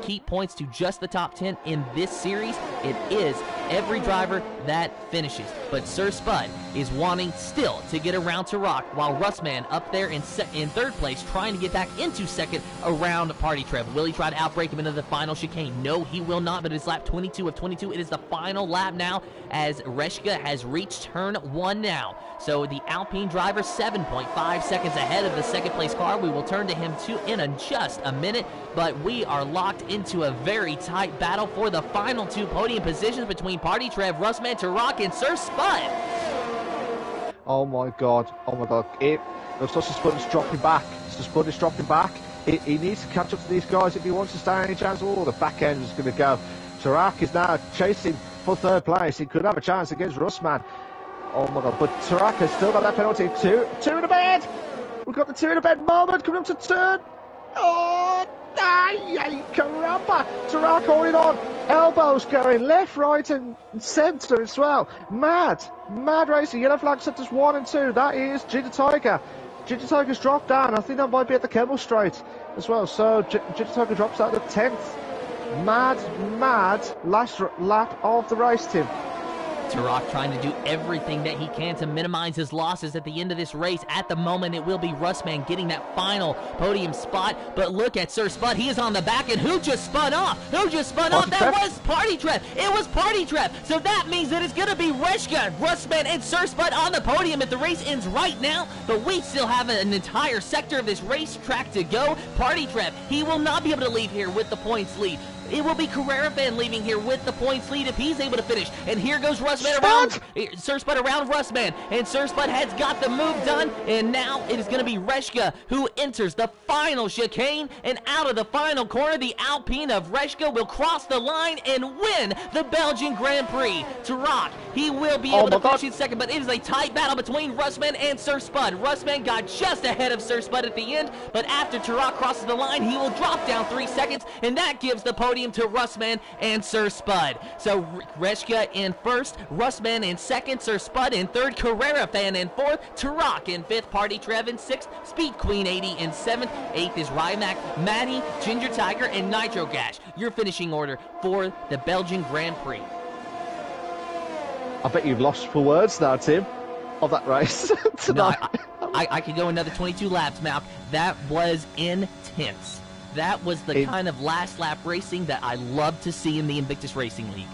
keep points to just the top 10 in this series. It is every driver that finishes. But Sir Spud is wanting still to get around to Rock, while Russman up there in third place trying to get back into second around Party Trev. Will he try to outbreak him into the final chicane? No, he will not, but it's lap 22 of 22. It is the final lap now as Reshka has reached turn 1 now. So the Alpine driver 7.5 seconds ahead of the second place car. We will turn to him in just a minute, but we are locked into a very tight battle for the final 2 podium positions between Party Trev, Russman, Tarak, and Sir Spud. Oh my god, oh my god. It looks like Sir Spud is dropping back. Sir Spud is dropping back. He needs to catch up to these guys if he wants to stand any chance. Oh, the back end is going to go. Tarak is now chasing for third place. He could have a chance against Russman. Oh my god, but Tarak has still got that penalty. Two in the bed. We've got the 2 in the bed moment coming up to turn. Oh, caramba. Tarak holding on. Elbows going left, right, and centre as well. Mad racing. Yellow flag sectors 1 and 2. That is Ginger Tiger. Ginger Tiger's dropped down. I think that might be at the Kemmel Straight as well. So Ginger Tiger drops out at the 10th. Mad last lap of the race, Tim. Tarak trying to do everything that he can to minimize his losses at the end of this race. At the moment, it will be Russman getting that final podium spot. But look at Sir Spud. He is on the back, and who just spun off? Who just spun off? That was Party Trev. It was Party Trev. So that means that it's going to be Reshka, Russman, and Sir Spud on the podium if the race ends right now. But we still have an entire sector of this racetrack to go. Party Trev, he will not be able to leave here with the points lead. It will be Carrera Fan leaving here with the points lead if he's able to finish. And here goes Russman around Sir Spud around Russman. And Sir Spud has got the move done. And now it is going to be Reshka who enters the final chicane. And out of the final corner, the Alpine of Reshka will cross the line and win the Belgian Grand Prix. Tarak, he will be able to finish in second, but it is a tight battle between Russman and Sir Spud. Russman got just ahead of Sir Spud at the end, but after Tarak crosses the line, he will drop down 3 seconds, and that gives the podium to Russman and Sir Spud. So Reshka in first, Russman in second, Sir Spud in third, Carrera Fan in fourth, Tarak in fifth, Party Trev in sixth, Speed Queen 80 in seventh, eighth is Rymac, Maddie, Ginger Tiger, and Nitro Gash. Your finishing order for the Belgian Grand Prix. I bet you've lost for words now, Tim, of that race. No, I could go another 22 laps, Malk. That was intense. That was the kind of last lap racing that I love to see in the Invictus Racing League.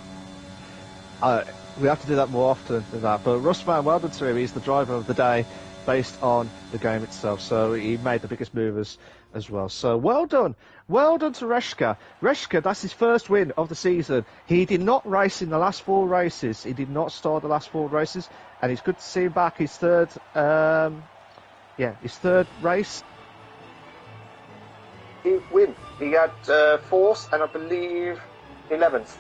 We have to do that more often than that. But Russman, well done to him. He's the driver of the day based on the game itself. So he made the biggest movers as well. So well done. Well done to Reshka. Reshka, that's his first win of the season. He did not race in the last 4 races. He did not start the last 4 races. And it's good to see him back. His third, his third race. He win. He had 4th and I believe 11th.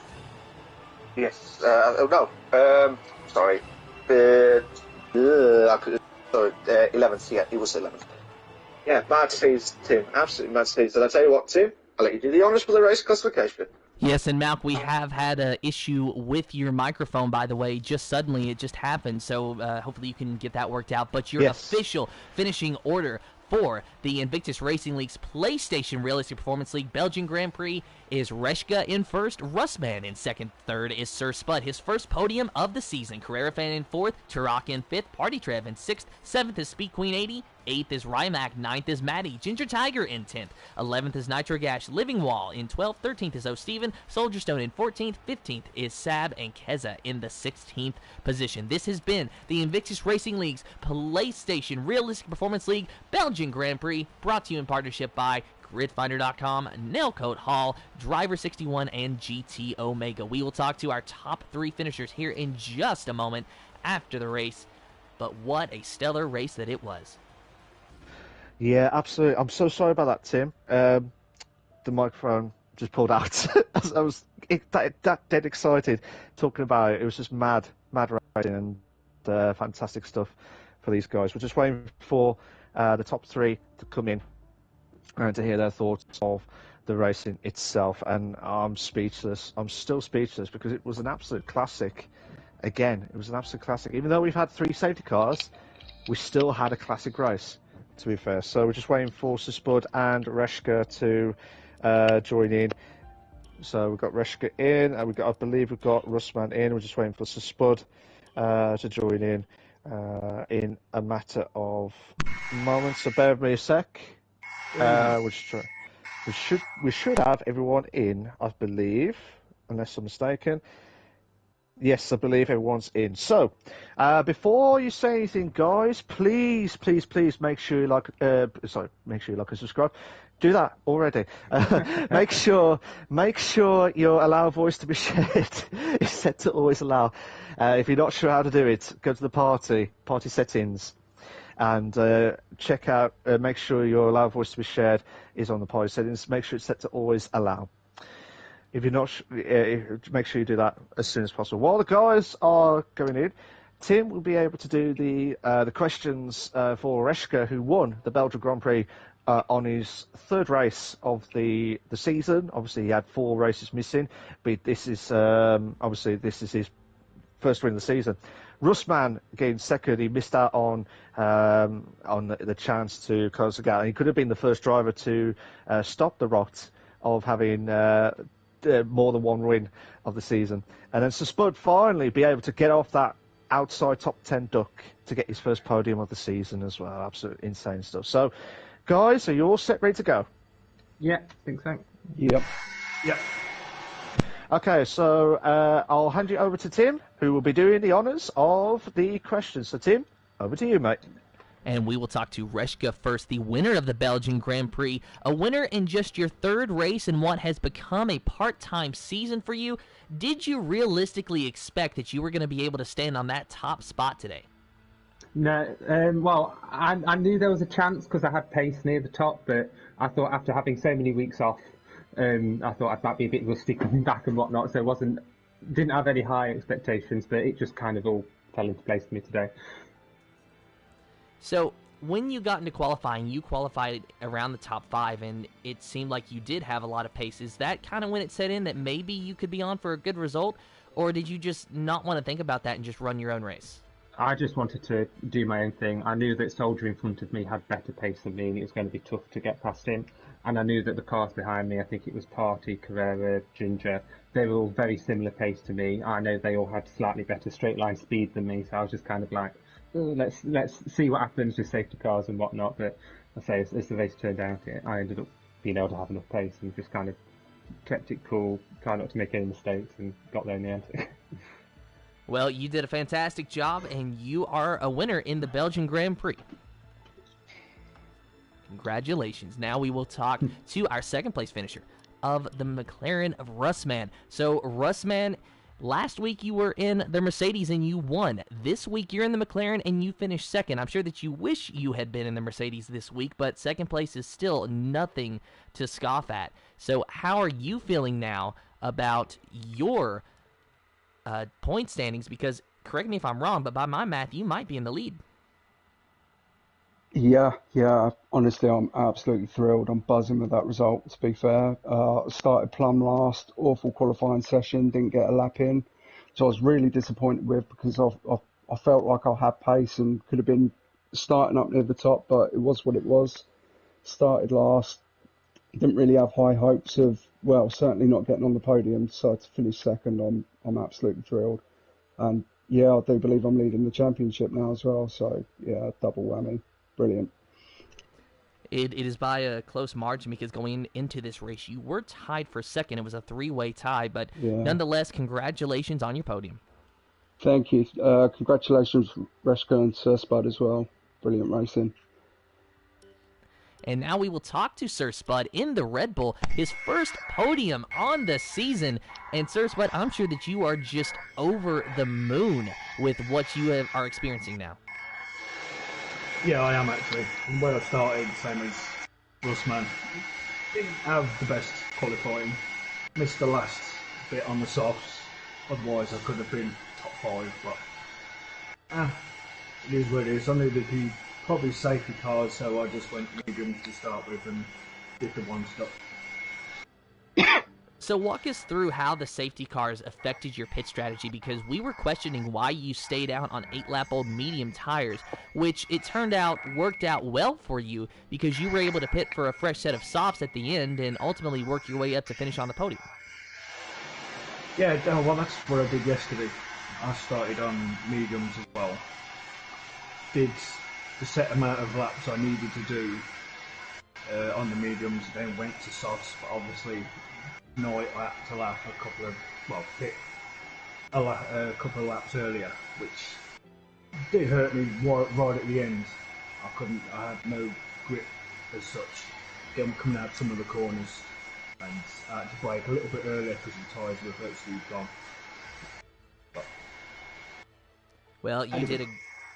Yes. Sorry. 11th. Yeah, he was 11th. Yeah, mad seas, Tim. Absolutely mad seas. And I tell you what, Tim, I'll let you do the honours for the race classification. Yes, and Malk, we have had an issue with your microphone, by the way. Just suddenly, it just happened. So hopefully you can get that worked out. But your official finishing order for the Invictus Racing League's PlayStation Realistic Performance League Belgian Grand Prix is Reshka in first, Russman in second, third is Sir Spud, his first podium of the season, Carrera Fan in fourth, Tarak in fifth, Party Trev in sixth, seventh is Speed Queen 80, 8th is Rymac, 9th is Maddie, Ginger Tiger in 10th, 11th is Nitro Gash, Livingwall in 12th, 13th is O'Steven, Soldier Stone in 14th, 15th is Sab, and Keza in the 16th position. This has been the Invictus Racing League's PlayStation Realistic Performance League Belgian Grand Prix, brought to you in partnership by GridFinder.com, Nailcoat Hall, Driver61, and GT Omega. We will talk to our top 3 finishers here in just a moment after the race, but what a stellar race that it was. Yeah, absolutely. I'm so sorry about that, Tim. The microphone just pulled out. I was that dead excited talking about it. It was just mad racing, and fantastic stuff for these guys. We're just waiting for the top 3 to come in and to hear their thoughts of the racing itself. And I'm speechless. I'm still speechless because it was an absolute classic. Again, it was an absolute classic. Even though we've had 3 safety cars, we still had a classic race, to be fair. So we're just waiting for Spud and Reshka to join in. So we've got Reshka in, and I believe we've got Russman in. We're just waiting for Spud to join in a matter of moments. So bear with me a sec. We should have everyone in, I believe, unless I'm mistaken. Yes, I believe everyone's in. So, before you say anything, guys, please make sure you like. Make sure you like and subscribe. Do that already. Make sure your allow voice to be shared is set to always allow. If you're not sure how to do it, go to the party settings, and check out. Make sure your allow voice to be shared is on the party settings. Make sure it's set to always allow. If you're not, make sure you do that as soon as possible. While the guys are going in, Tim will be able to do the questions for Reshka, who won the Belgian Grand Prix on his 3rd race of the season. Obviously, he had 4 races missing, but this is his first win of the season. Russman getting 2nd. He missed out on the chance to close the gap. He could have been the first driver to stop the rot of having more than 1 win of the season. And then Spud finally be able to get off that outside top 10 duck to get his first podium of the season as well. Absolute insane stuff. So, guys, are you all set, ready to go? Yeah, I think so. Yep. Okay, so I'll hand you over to Tim, who will be doing the honours of the questions. So, Tim, over to you, mate. And we will talk to Reshka first, the winner of the Belgian Grand Prix, a winner in just your 3rd race in what has become a part-time season for you. Did you realistically expect that you were going to be able to stand on that top spot today? No, well, I knew there was a chance because I had pace near the top, but I thought after having so many weeks off, I thought I might be a bit rusty coming back and whatnot, so didn't have any high expectations, but it just kind of all fell into place for me today. So, when you got into qualifying, you qualified around the top 5, and it seemed like you did have a lot of pace. Is that kind of when it set in that maybe you could be on for a good result, or did you just not want to think about that and just run your own race? I just wanted to do my own thing. I knew that Soldier in front of me had better pace than me, and it was going to be tough to get past him. And I knew that the cars behind me, I think it was Party, Carrera, Ginger, they were all very similar pace to me. I know they all had slightly better straight line speed than me, so I was just kind of like, let's see what happens with safety cars and whatnot. But I say, as the race turned out, I ended up being able to have enough pace and just kind of kept it cool, tried not to make any mistakes, and got there in the end. Well, you did a fantastic job, and you are a winner in the Belgian Grand Prix. Congratulations. Now we will talk to our 2nd place finisher of the McLaren of Russman. So, Russman, last week you were in the Mercedes and you won. This week you're in the McLaren and you finished 2nd. I'm sure that you wish you had been in the Mercedes this week, but 2nd place is still nothing to scoff at. So, how are you feeling now about your point standings? Because, correct me if I'm wrong, but by my math, you might be in the lead. Yeah. Honestly, I'm absolutely thrilled. I'm buzzing with that result, to be fair. Started plumb last, awful qualifying session, didn't get a lap in, which I was really disappointed with because I felt like I had pace and could have been starting up near the top, but it was what it was. Started last, didn't really have high hopes of, well, certainly not getting on the podium, so to finish 2nd, I'm absolutely thrilled. And yeah, I do believe I'm leading the championship now as well, so yeah, double whammy. Brilliant. It is by a close margin because going into this race, you were tied for 2nd. It was a 3-way tie, but nonetheless, congratulations on your podium. Thank you. Congratulations, Reshka and Sir Spud as well. Brilliant racing. And now we will talk to Sir Spud in the Red Bull, his first podium on the season. And Sir Spud, I'm sure that you are just over the moon with what you are experiencing now. Yeah, I am actually. And where I started, same as Russman, didn't have the best qualifying. Missed the last bit on the softs. Otherwise, I could have been top 5. But It is what it is. I knew there'd be probably safety cars, so I just went mediums to start with and did the one stop. So walk us through how the safety cars affected your pit strategy, because we were questioning why you stayed out on 8-lap-old medium tires, which it turned out worked out well for you because you were able to pit for a fresh set of softs at the end and ultimately work your way up to finish on the podium. Yeah, well, that's what I did yesterday. I started on mediums as well. Did the set amount of laps I needed to do on the mediums, then went to softs, but obviously night lap to lap a couple of couple of laps earlier, which did hurt me right at the end. I had no grip as such. Coming out some of the corners, and I had to brake a little bit earlier because the tyres were virtually gone. But well, you did a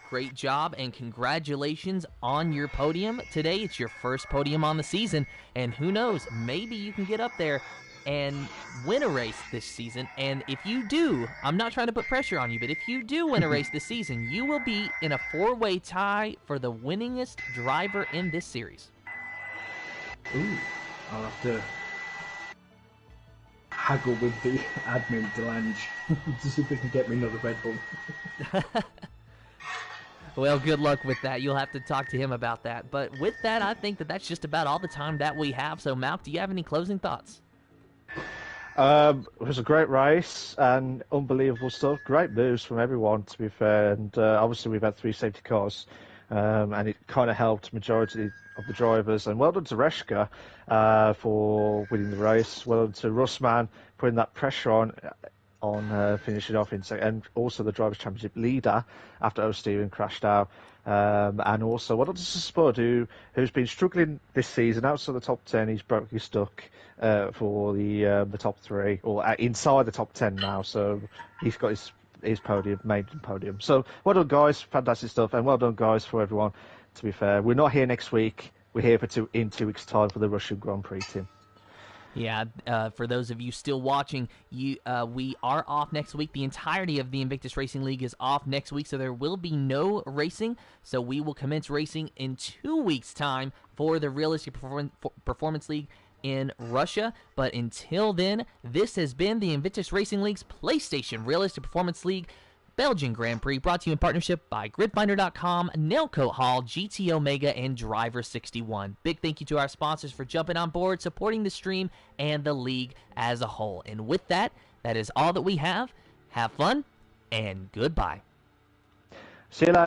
great job, and congratulations on your podium today. It's your first podium on the season, and who knows, maybe you can get up there and win a race this season. And if you do, I'm not trying to put pressure on you, but if you do win a race this season, you will be in a 4-way tie for the winningest driver in this series. ooh, I'll have to haggle with the admin Delange to see if they can get me another Red Bull. Well, good luck with that. You'll have to talk to him about that. But with that, I think that's just about all the time that we have. So, Malk, do you have any closing thoughts? It was a great race and unbelievable stuff. Great moves from everyone, to be fair. And obviously, we've had 3 safety cars, and it kind of helped majority of the drivers. And well done to Reshka for winning the race. Well done to Russman putting that pressure on finishing off in second, and also the Drivers' Championship leader after O'Steven crashed out. And also, well done to Spud, who's been struggling this season outside the top 10. He's broken stuck for the top 3, or inside the top 10 now. So he's got his podium, maiden podium. So well done, guys, fantastic stuff, and well done, guys, for everyone. To be fair, we're not here next week. We're here in 2 weeks' time for the Russian Grand Prix team. Yeah, for those of you still watching, we are off next week. The entirety of the Invictus Racing League is off next week, so there will be no racing. So we will commence racing in 2 weeks' time for the Realistic Performance League in Russia. But until then, this has been the Invictus Racing League's PlayStation Realistic Performance League Belgian Grand Prix, brought to you in partnership by GridFinder.com, Nailcoat Hall, GT Omega, and Driver 61. Big thank you to our sponsors for jumping on board, supporting the stream, and the league as a whole. And with that, that is all that we have. Have fun, and goodbye. See you later.